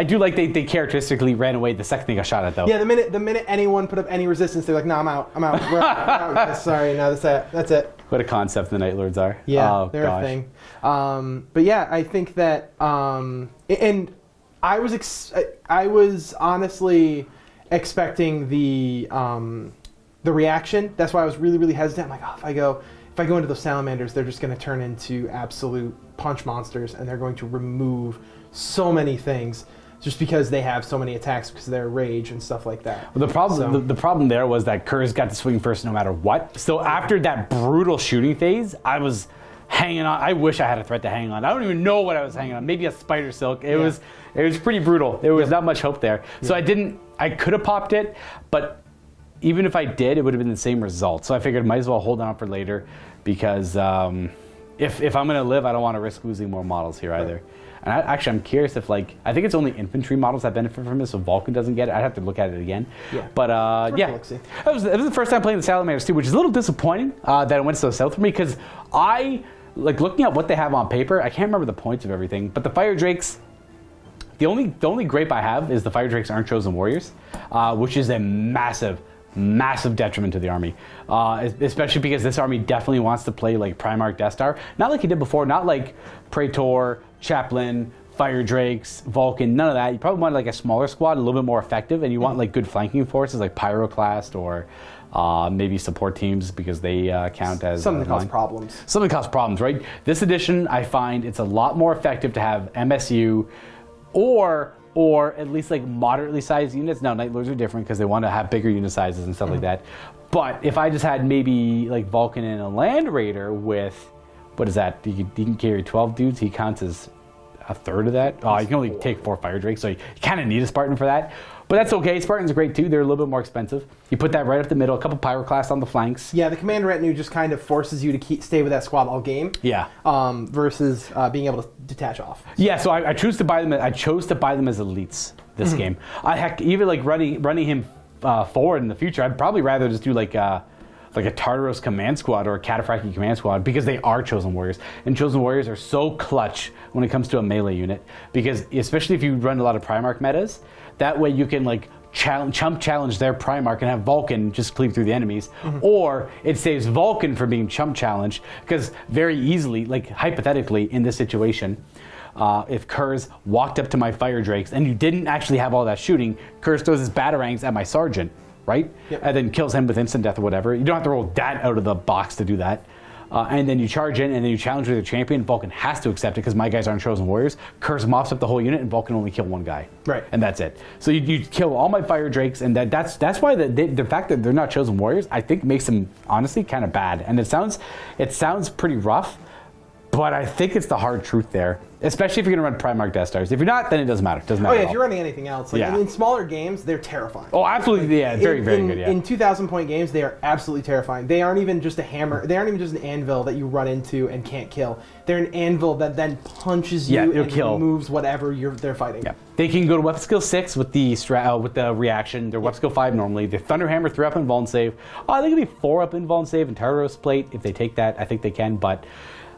do like they characteristically ran away the second they got shot at, though. Yeah, the minute anyone put up any resistance, they're like, "No, I'm out. I'm out. Sorry, no, that's it." What a concept the Nightlords are. Yeah, they're a thing. But yeah, I think that, and I was honestly expecting the reaction. That's why I was really, really hesitant. I'm like, oh, if I go into those Salamanders, they're just going to turn into absolute punch monsters, and they're going to remove so many things just because they have so many attacks because of their rage and stuff like that. Well, the problem there was that Kurz got to swing first no matter what. So after that brutal shooting phase, I was hanging on. I wish I had a threat to hang on. I don't even know what I was hanging on. Maybe a spider silk. It was pretty brutal. There was not much hope there. So I could have popped it, but even if I did, it would have been the same result. So I figured I might as well hold on for later because if I'm going to live, I don't want to risk losing more models here either. Right. And I'm curious if, I think it's only infantry models that benefit from this, so Vulcan doesn't get it. I'd have to look at it again. Yeah. But, it was the first time playing the Salamanders, too, which is a little disappointing that it went so south for me, because looking at what they have on paper, I can't remember the points of everything, but the Fire Drakes, the only gripe I have is the Fire Drakes aren't Chosen Warriors, which is a massive detriment to the army, especially because this army definitely wants to play like Primarch Death Star, not like he did before, not like Praetor, Chaplain, Fire Drakes, Vulcan, none of that. You probably want like a smaller squad, a little bit more effective, and you want like good flanking forces like Pyroclast or maybe support teams because they count as something that cause problems. Something that cause problems, right? This edition, I find it's a lot more effective to have MSU or at least like moderately sized units. Now, Nightlords are different because they want to have bigger unit sizes and stuff like that. But if I just had maybe like Vulcan and a Land Raider with, what is that? You can carry 12 dudes. He counts as a third of that. You can only take 4 Fire Drakes, so you kind of need a Spartan for that. But that's okay. Spartans are great too. They're a little bit more expensive. You put that right up the middle, a couple Pyroclasts on the flanks. Yeah, the command retinue just kind of forces you to stay with that squad all game. Yeah. Versus being able to detach off. Yeah, so I chose to buy them. I chose to buy them as elites this game. Even like running him forward in the future, I'd probably rather just do like a Tartaros command squad or a Cataphractii command squad because they are Chosen Warriors. And Chosen Warriors are so clutch when it comes to a melee unit because especially if you run a lot of Primarch metas, that way you can like challenge their Primarch and have Vulcan just cleave through the enemies. Or it saves Vulcan from being chump challenged because very easily, like hypothetically in this situation, if Kurz walked up to my Fire Drakes and you didn't actually have all that shooting, Kurz throws his batarangs at my Sergeant, right? Yep. And then kills him with instant death or whatever. You don't have to roll that out of the box to do that. And then you charge in, and then you challenge with your champion. Vulcan has to accept it because my guys aren't Chosen Warriors. Kurz mops up the whole unit, and Vulcan only kill one guy. Right. And that's it. So you kill all my Fire Drakes, and that's why the fact that they're not Chosen Warriors, I think, makes them honestly kind of bad. And it sounds pretty rough, but I think it's the hard truth there. Especially if you're going to run Primarch Death Stars. If you're not, then it doesn't matter. It doesn't matter. Oh yeah, if you're running anything else, like in smaller games, they're terrifying. Oh, absolutely, yeah, very good. Yeah. In 2,000-point games, they are absolutely terrifying. They aren't even just a hammer. They aren't even just an anvil that you run into and can't kill. They're an anvil that then punches you and removes whatever they're fighting. Yeah. They can go to weapon skill 6 with the reaction. They're weapon skill 5 normally. The Thunderhammer 3 up invuln save. They can be 4 up invuln save and Tartaros plate if they take that. I think they can, but.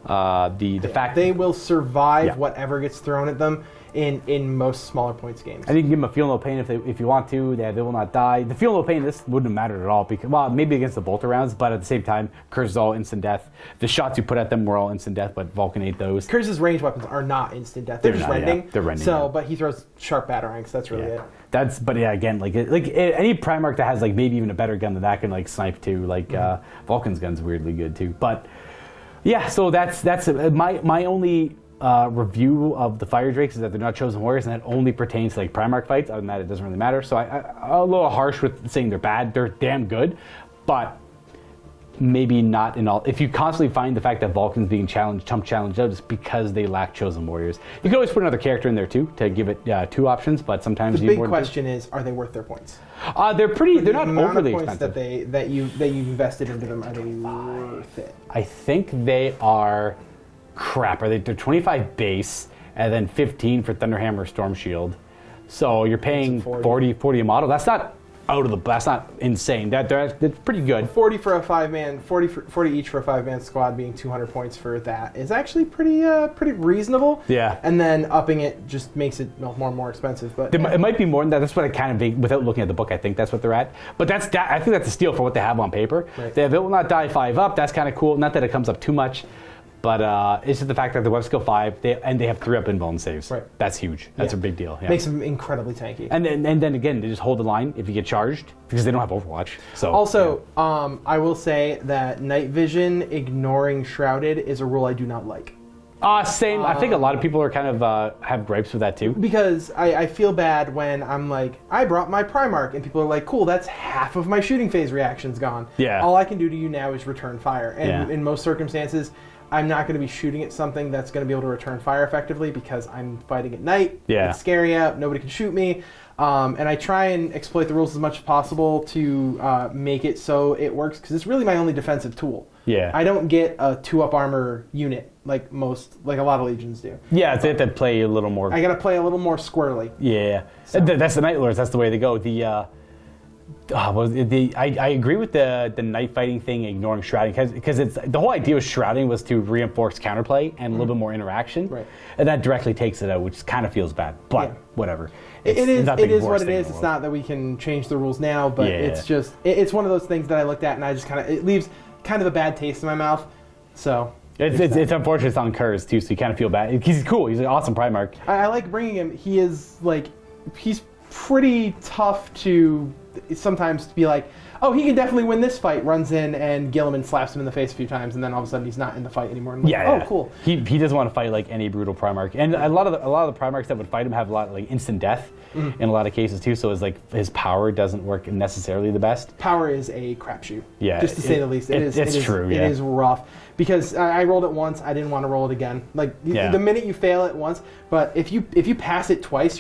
The fact they will survive whatever gets thrown at them in most smaller points games. I think you can give them a feel no pain if you want to. They will not die. The feel no pain this wouldn't have mattered at all because maybe against the bolter rounds, but at the same time, Kurz is all instant death. The shots you put at them were all instant death, but Vulcan ate those. Kurz's ranged weapons are not instant death. They're just rending. Yeah. They're rending. So, but he throws sharp batarangs. That's really it. Again, like any Primarch that has like maybe even a better gun than that can like snipe too. Like Vulcan's gun's weirdly good too, but. Yeah, so that's my only review of the Fire Drakes is that they're not Chosen Warriors, and that only pertains to like Primarch fights. Other than that, it doesn't really matter. So I'm a little harsh with saying they're bad. They're damn good, but maybe not in all. If you constantly find the fact that Vulcan's being challenged out, it's because they lack Chosen Warriors. You can always put another character in there too to give it 2 options, but sometimes the big question is: are they worth their points? They're not overly expensive. That you've invested into them, are they worth it? I think they are crap. They're 25 base and then 15 for Thunderhammer Storm Shield. So you're paying 40 a model. That's not out of the. That's not insane. That's pretty good. 40 for a 5-man, 40 each for a 5-man squad, being 200 points for that is actually pretty reasonable. Yeah. And then upping it just makes it more and more expensive. But It might be more than that. That's what I kind of, without looking at the book, I think that's what they're at. But I think that's a steal for what they have on paper. Right. They have It Will Not Die 5 up. That's kind of cool. Not that it comes up too much, but it's just the fact that the web skill 5, they have 3 up invuln saves. Right. That's huge. That's a big deal. Yeah. makes them incredibly tanky. And then again, they just hold the line if you get charged because they don't have Overwatch. So Also, I will say that night vision ignoring shrouded is a rule I do not like. Same. I think a lot of people are kind of have gripes with that too. Because I feel bad when I'm like, I brought my Primarch, and people are like, cool, that's half of my shooting phase reactions gone. Yeah. All I can do to you now is return fire. And Yeah. in most circumstances, I'm not going to be shooting at something that's going to be able to return fire effectively because I'm fighting at night. Yeah. It's scary out. Nobody can shoot me. And I try and exploit the rules as much as possible to make it so it works because it's really my only defensive tool. Yeah. I don't get a 2-up armor unit like a lot of legions do. Yeah, they have to play a little more. I got to play a little more squirrely. Yeah, that's the Nightlords. That's the way they go. I agree with the night fighting thing, ignoring shrouding, because it's the whole idea of shrouding was to reinforce counterplay and a little bit more interaction, Right. and that directly takes it out, which kind of feels bad. But Yeah. whatever. It It's is not the what worst it thing in is. the It's world. not that we can change the rules now, but Yeah. it's just it's one of those things that I looked at and I just it leaves kind of a bad taste in my mouth. So It's unfortunate it's on Kurz too, so you kind of feel bad. He's cool. He's an awesome Primarch. I like bringing him. He's pretty tough to sometimes be like, oh, he can definitely win this fight. Runs in and Gilliman slaps him in the face a few times, and then all of a sudden he's not in the fight anymore. I'm like, Yeah. oh, cool. He doesn't want to fight like any brutal Primarch, and a lot of the Primarchs that would fight him have a lot of like instant death in a lot of cases too. So it's like his power doesn't work necessarily the best. Power is a crapshoot. Yeah, just to say the least. it's true. It Yeah. is rough because I rolled it once. I didn't want to roll it again. Like Yeah. the minute you fail it once, but if you pass it twice,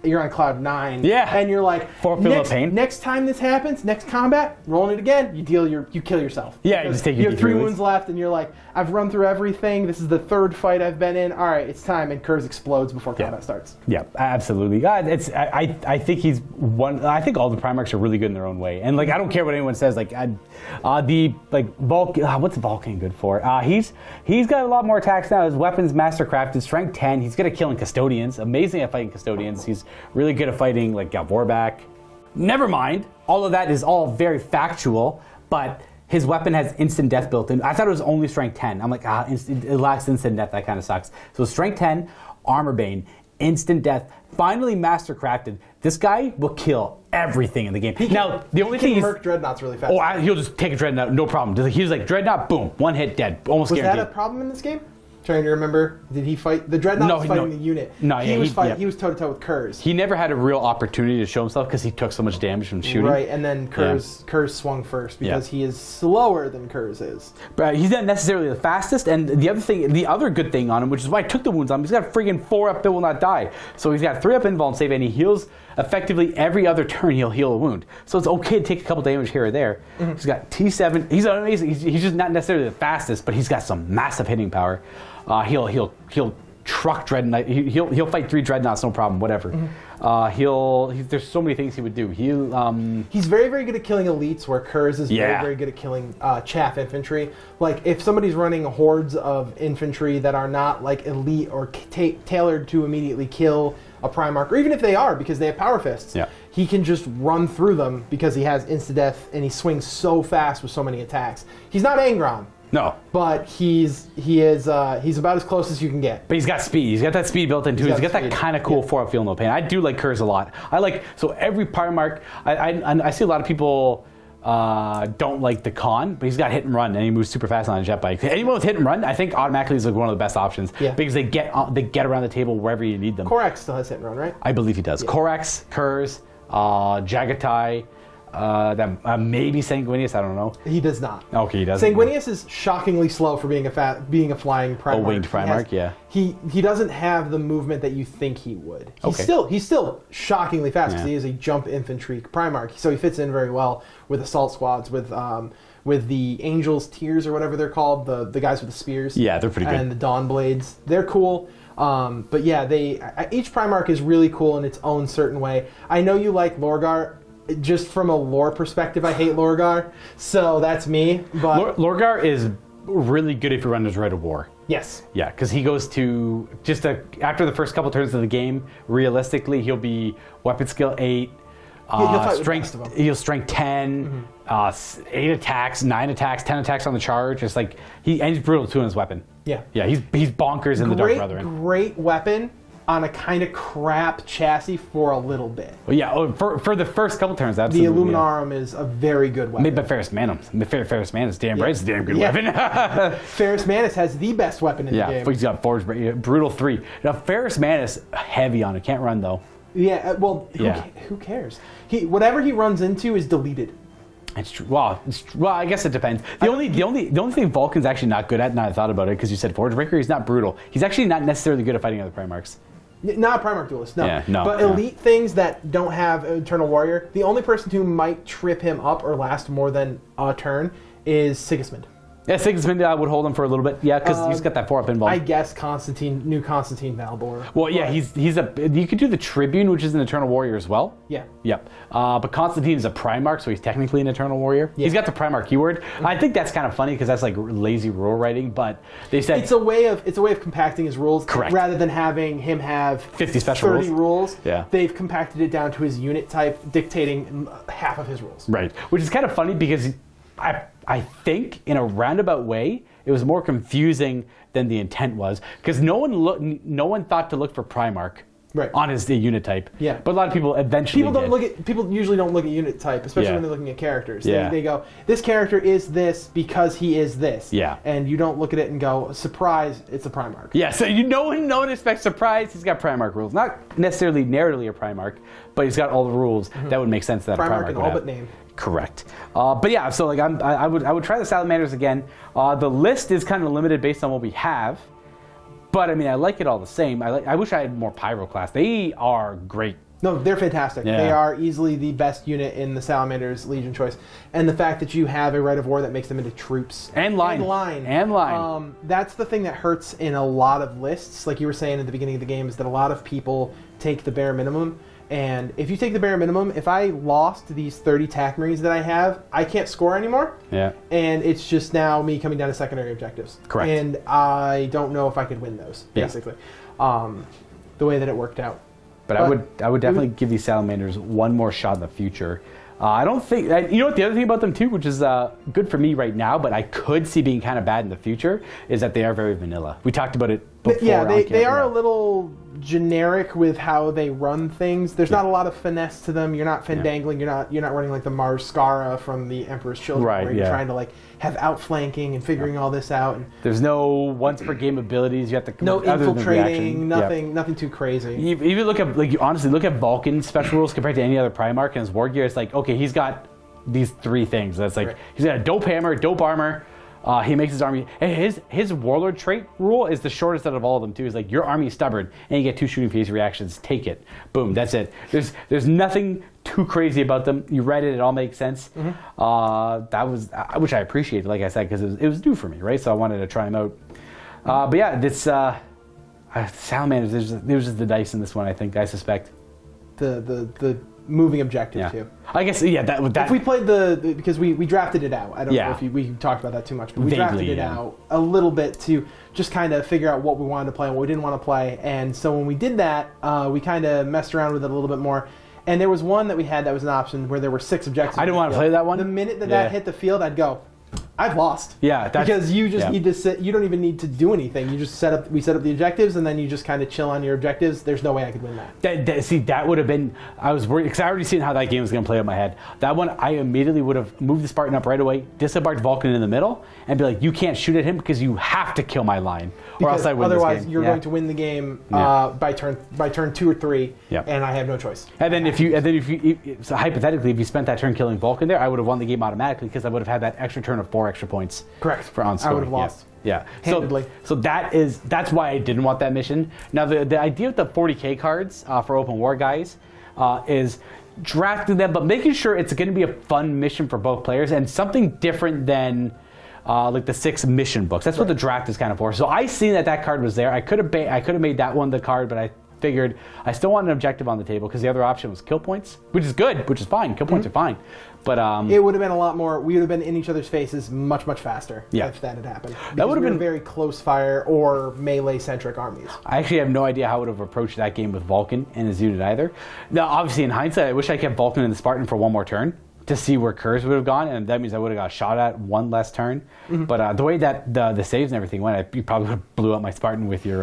you're on cloud 9. Yeah. And you're like, Feel the pain. next time this happens, next combat, rolling it again, you kill yourself. Yeah, you Because just take you your have 3 wounds. wounds left, and you're like, I've run through everything. This is the 3rd fight I've been in. All right, it's time, and Kurz explodes before combat starts. Yeah, absolutely. I think he's one. I think all the Primarchs are really good in their own way, and like I don't care what anyone says. Like Vulcan. What's Vulcan good for? He's got a lot more attacks now. His weapons mastercrafted, strength 10. He's good at killing custodians. Amazing at fighting custodians. He's really good at fighting like Galvorback. Never mind. All of that is all very factual, but his weapon has instant death built in. I thought it was only strength 10. I'm like, it lacks instant death. That kind of sucks. So strength 10, armor bane, instant death. Finally mastercrafted. This guy will kill everything in the game. Now, the only thing He is, can merc dreadnoughts really fast. he'll just take a dreadnought, no problem. He was like dreadnought, boom, one hit, dead, almost Was guaranteed. that a problem in this game? Trying to remember, did he fight the dreadnought? No, Was fighting no. the unit. No, he yeah, was he- fighting. yeah. He was toe to toe with Kurz. He never had a real opportunity to show himself because he took so much damage from shooting. Right, and then Kurz swung first because Yeah. he is slower than Kurz is. But he's not necessarily the fastest, and the other good thing on him, which is why I took the wounds on him, he's got a friggin' 4-up It Will Not Die. So he's got 3-up invuln save, and he heals effectively every other turn. He'll heal a wound, so it's okay to take a couple damage here or there. He's got T7. He's amazing. He's just not necessarily the fastest, but he's got some massive hitting power. He'll truck dreadnought. He'll fight 3 dreadnoughts, no problem. Whatever. There's so many things he would do. He's very, very good at killing elites, where Kurz is very, Yeah. very good at killing chaff infantry. Like, if somebody's running hordes of infantry that are not, like, elite or tailored to immediately kill a Primarch, or even if they are, because they have power fists, Yeah. he can just run through them because he has insta-death, and he swings so fast with so many attacks. He's not Angron, No. but he's about as close as you can get. But he's got speed. He's got that speed built into it. He's got that speed. kind of cool 4-up feel no pain. I do like Kurz a lot. So every Primarch, I see a lot of people don't like the con, but he's got hit and run, and he moves super fast on a jet bike. Anyone with hit and run, I think automatically is like one of the best options because they get around the table wherever you need them. Korax still has hit and run, right? I believe he does. Korax, Kurz, Jagatai, maybe Sanguinius. I don't know. He does not. Okay, he doesn't. Sanguinius is shockingly slow for being a flying Primarch. winged Primarch, yeah. He doesn't have the movement that you think he would. He's Okay. still shockingly fast because Yeah. he is a jump infantry Primarch. So he fits in very well with assault squads, with the Angels Tears or whatever they're called, the guys with the spears. Yeah, they're pretty good. And the Dawn Blades. They're cool. But yeah, each Primarch is really cool in its own certain way. I know you like Lorgar. just from a lore perspective, I hate Lorgar. So that's me. But Lorgar is really good if you run his Rite of War. yes. Yeah, because he goes to after the first couple turns of the game. Realistically, he'll be weapon skill 8, He'll fight with the strength. best of 'em. He'll strength 10, 8 attacks, 9 attacks, 10 attacks on the charge. It's like he's brutal too on his weapon. Yeah. Yeah, he's bonkers in the Dark Brethren. Great weapon on a kind of crap chassis for a little bit. Well, yeah, for the first couple turns, The absolutely. Illuminarum is a very good weapon. Made by Ferrus Manum. Ferrus Manus, damn right, it's a damn good Yeah. weapon. Ferrus Manus has the best weapon in the Yeah, game. he's got Forge, Brutal 3. Now, Ferrus Manus, heavy on it, can't run though. Yeah, well, who cares? Whatever he runs into is deleted. It's true. Well, I guess it depends. The only thing Vulcan's actually not good at, now I thought about it, because you said Forge Breaker, he's not brutal. He's actually not necessarily good at fighting other Primarchs. Not a Primarch duelist, no. Yeah, no, but yeah. elite things that don't have Eternal Warrior, the only person who might trip him up or last more than a turn is Sigismund. Yeah, Sigismund would hold him for a little bit. Yeah, because he's got that 4-up involved. I guess new Constantine Valbor. Well, yeah, But- you could do the Tribune, which is an Eternal Warrior as well. Yeah. Yep. But Constantine is a Primarch, so he's technically an Eternal Warrior. Yeah. He's got the Primarch keyword. I think that's kind of funny because that's like lazy rule writing. But they said It's a way of compacting his rules. Correct. Rather than having him have 50 special 30 rules. Yeah. They've compacted it down to his unit type, dictating half of his rules. right, which is kind of funny because I think in a roundabout way it was more confusing than the intent was because no one thought to look for Primarch. Right. On his unit type. Yeah. But a lot of people eventually People usually don't look at unit type, especially Yeah. when they're looking at characters. Yeah. They go, this character is this because he is this. Yeah. And you don't look at it and go, surprise, it's a Primarch. Yeah, so no one expects surprise. He's got Primarch rules. Not necessarily narratively a Primarch, but he's got all the rules that would make sense that a Primarch Primarch in would all have. but name. Correct. But yeah, so like I would try the Salamanders again. The list is kind of limited based on what we have. But I mean, I like it all the same. I wish I had more Pyroclast. They are great. No, they're fantastic. Yeah. They are easily the best unit in the Salamanders Legion choice. And the fact that you have a Rite of War that makes them into troops. And line. That's the thing that hurts in a lot of lists. Like you were saying at the beginning of the game, is that a lot of people take the bare minimum. And if you take the bare minimum, if I lost these 30 TAC Marines that I have, I can't score anymore. Yeah. And it's just now me coming down to secondary objectives. Correct. And I don't know if I could win those, Yeah. basically. The way that it worked out. But I would definitely give these Salamanders one more shot in the future. I don't think... You know what the other thing about them, too, which is good for me right now, but I could see being kind of bad in the future, is that they are very vanilla. We talked about it before. Yeah, they are a little generic with how they run things. There's not a lot of finesse to them. You're not fendangling. You're not running like the Mars Skara from the Emperor's Children, Right, where you're yeah. trying to like have outflanking and figuring all this out. And There's no once per game abilities. You have to come no up other than infiltrating. reaction. Nothing too crazy. You even look at honestly look at Vulcan's special rules compared to any other Primarch and his war gear. It's like, okay, he's got these 3 things. That's like, Right. he's got a dope hammer, dope armor. He makes his army. His warlord trait rule is the shortest out of all of them too. He's like, your army is stubborn, and you get 2 shooting phase reactions. Take it, boom, that's it. There's nothing too crazy about them. You read it, it all makes sense. Which I appreciated, like I said, because it was new for me, right? So I wanted to try them out. But yeah, this Salamanders. There's just the dice in this one. I suspect. The moving objective too. I guess that. If we played because we drafted it out. I don't know if we talked about that too much, but we drafted it out a little bit to just kind of figure out what we wanted to play and what we didn't want to play. And so when we did that, we kind of messed around with it a little bit more. And there was one that we had that was an option where there were 6 objectives. I didn't want to play that one. The minute that hit the field, I'd go, I've lost. Yeah, because you just need to sit. You don't even need to do anything. You just set up. We set up the objectives, and then you just kind of chill on your objectives. There's no way I could win that. See, that would have been. I was worried because I already seen how that game was going to play out in my head. That one, I immediately would have moved the Spartan up right away, disembarked Vulcan in the middle, and be like, "You can't shoot at him because you have to kill my line, or else I win otherwise this game." you're going to win the game by turn 2 or 3, and I have no choice. And then if you so hypothetically, if you spent that turn killing Vulcan there, I would have won the game automatically because I would have had that extra turn of 4 extra points. Correct. For on scoring. I would have lost. Yeah. Handedly. So that's why I didn't want that mission. Now the idea with the 40k cards for open war guys is drafting them, but making sure it's going to be a fun mission for both players and something different than like the 6 mission books. That's what the draft is kind of for. So I seen that card was there. I could have made that one the card, but I figured I still want an objective on the table because the other option was kill points, which is good, which is fine. Kill points are fine. But it would have been a lot more. We would have been in each other's faces much, much faster if that had happened. That would have been very close fire or melee-centric armies. I actually have no idea how I would have approached that game with Vulcan and his unit either. Now, obviously, in hindsight, I wish I kept Vulcan and the Spartan for one more turn to see where Kurz would have gone, and that means I would have got shot at one less turn. But the way that the saves and everything went, you probably would have blew up my Spartan with your...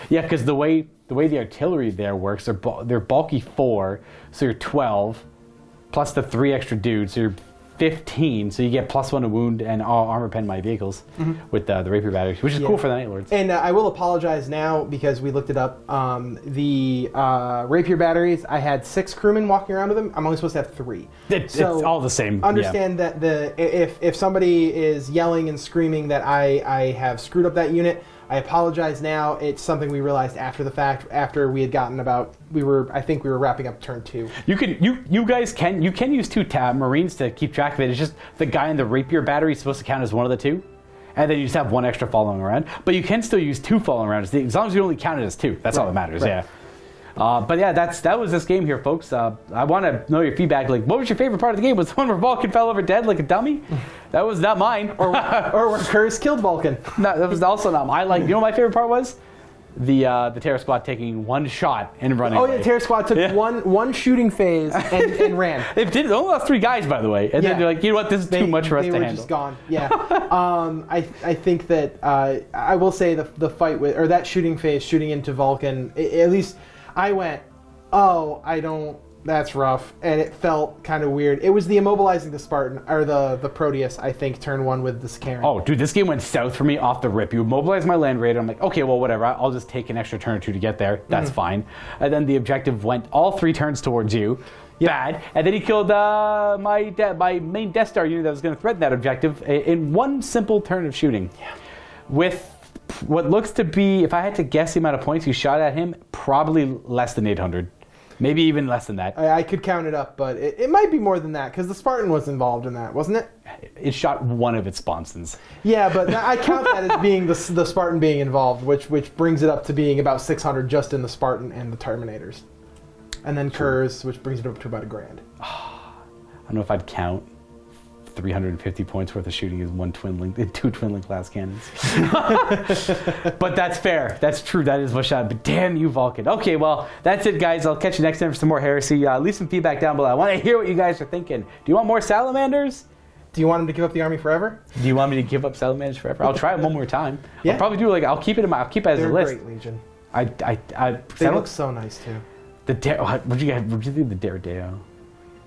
yeah, because the way the artillery there works, they're bulky 4, so you're 12, plus the 3 extra dudes, so you're 15, so you get +1 to wound and armor pen my vehicles with the rapier batteries, which is cool for the Nightlords. And I will apologize now because we looked it up. The rapier batteries, I had 6 crewmen walking around with them. I'm only supposed to have 3. It's all the same. Understand that if somebody is yelling and screaming that I have screwed up that unit, I apologize now. It's something we realized after the fact, after we had gotten I think we were wrapping up turn 2. You guys can use 2 Marines to keep track of it. It's just the guy in the rapier battery is supposed to count as one of the 2. And then you just have 1 extra following around. But you can still use 2 following around as long as you only count it as 2. That's all that matters, yeah. But yeah, that was this game here, folks. I want to know your feedback. Like, what was your favorite part of the game? Was the one where Vulcan fell over dead like a dummy? That was not mine. or where Kurz killed Vulcan. No, that was also not mine. You know what my favorite part was? The Terror Squad taking 1 shot and running away. Yeah, Terror Squad took one shooting phase and ran. They only lost 3 guys, by the way. And then they're like, you know what, this is too much for us to handle. They were just gone, yeah. I think that, I will say the fight with, or that shooting phase, shooting into Vulcan, at least I went, that's rough. And it felt kind of weird. It was the immobilizing the Spartan, or the Proteus, I think, turn 1 with the Sicarian. Oh, dude, this game went south for me off the rip. You immobilized my land raider. I'm like, okay, well, whatever. I'll just take an extra turn or 2 to get there. That's fine. And then the objective went all 3 turns towards you. Yep. Bad. And then he killed my main Death Star unit that was going to threaten that objective in 1 simple turn of shooting. Yeah. With what looks to be, if I had to guess the amount of points you shot at him, probably less than 800. Maybe even less than that. I could count it up, but it might be more than that, because the Spartan was involved in that, wasn't it? It shot 1 of its sponsons. Yeah, but I count that as being the Spartan being involved, which brings it up to being about 600 just in the Spartan and the Terminators. And then Kurz, which brings it up to about $1,000. I don't know if I'd count 350 points worth of shooting as 2 twin-link class cannons. But that's fair. That's true. That is what shot. But damn you, Vulcan. Okay, well, that's it, guys. I'll catch you next time for some more Heresy. Leave some feedback down below. I want to hear what you guys are thinking. Do you want more Salamanders? Do you want him to give up the army forever? Do you want me to give up Salamanders forever? I'll try it one more time. Yeah. I'll probably do I'll keep it as a list. They're a great Legion. They look so nice too. What'd you think of the Daredeo?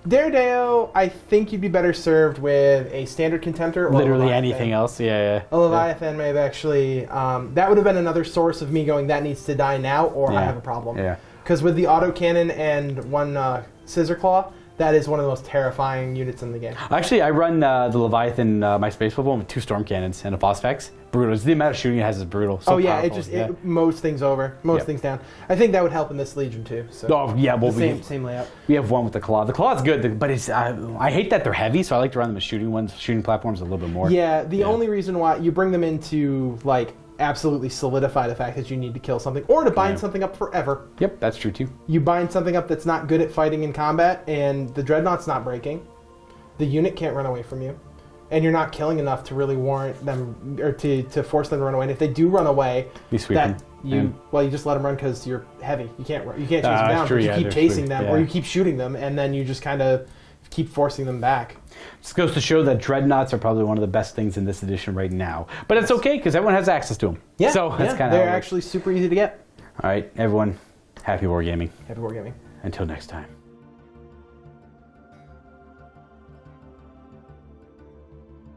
Daredeo, I think you'd be better served with a standard Contemptor or literally anything else. Yeah. A Leviathan may have actually. That would have been another source of me going, that needs to die now, or I have a problem. Yeah. Because with the autocannon and 1 Scissor Claw, that is one of the most terrifying units in the game. Actually, I run the Leviathan, my space one, with 2 storm cannons and a Phosphex. Brutal. The amount of shooting it has is brutal. So powerful. It mows things over, things down. I think that would help in this Legion too. So. Oh yeah, well same layout. We have 1 with the Claw. The Claw's good, but it's I hate that they're heavy, so I like to run them as shooting platforms a little bit more. Yeah, the only reason why you bring them in to absolutely solidify the fact that you need to kill something or to bind something up forever. Yep, that's true too. You bind something up that's not good at fighting in combat, and the Dreadnought's not breaking. The unit can't run away from you. And you're not killing enough to really warrant them, or to force them to run away. And if they do run away, you just let them run because you're heavy. You can't chase them down. But you keep chasing them, or you keep shooting them, and then you just kind of keep forcing them back. This goes to show that Dreadnoughts are probably one of the best things in this edition right now. But it's okay because everyone has access to them. Yeah, so that's kind of they're actually super easy to get. All right, everyone, happy wargaming. Happy wargaming. Until next time.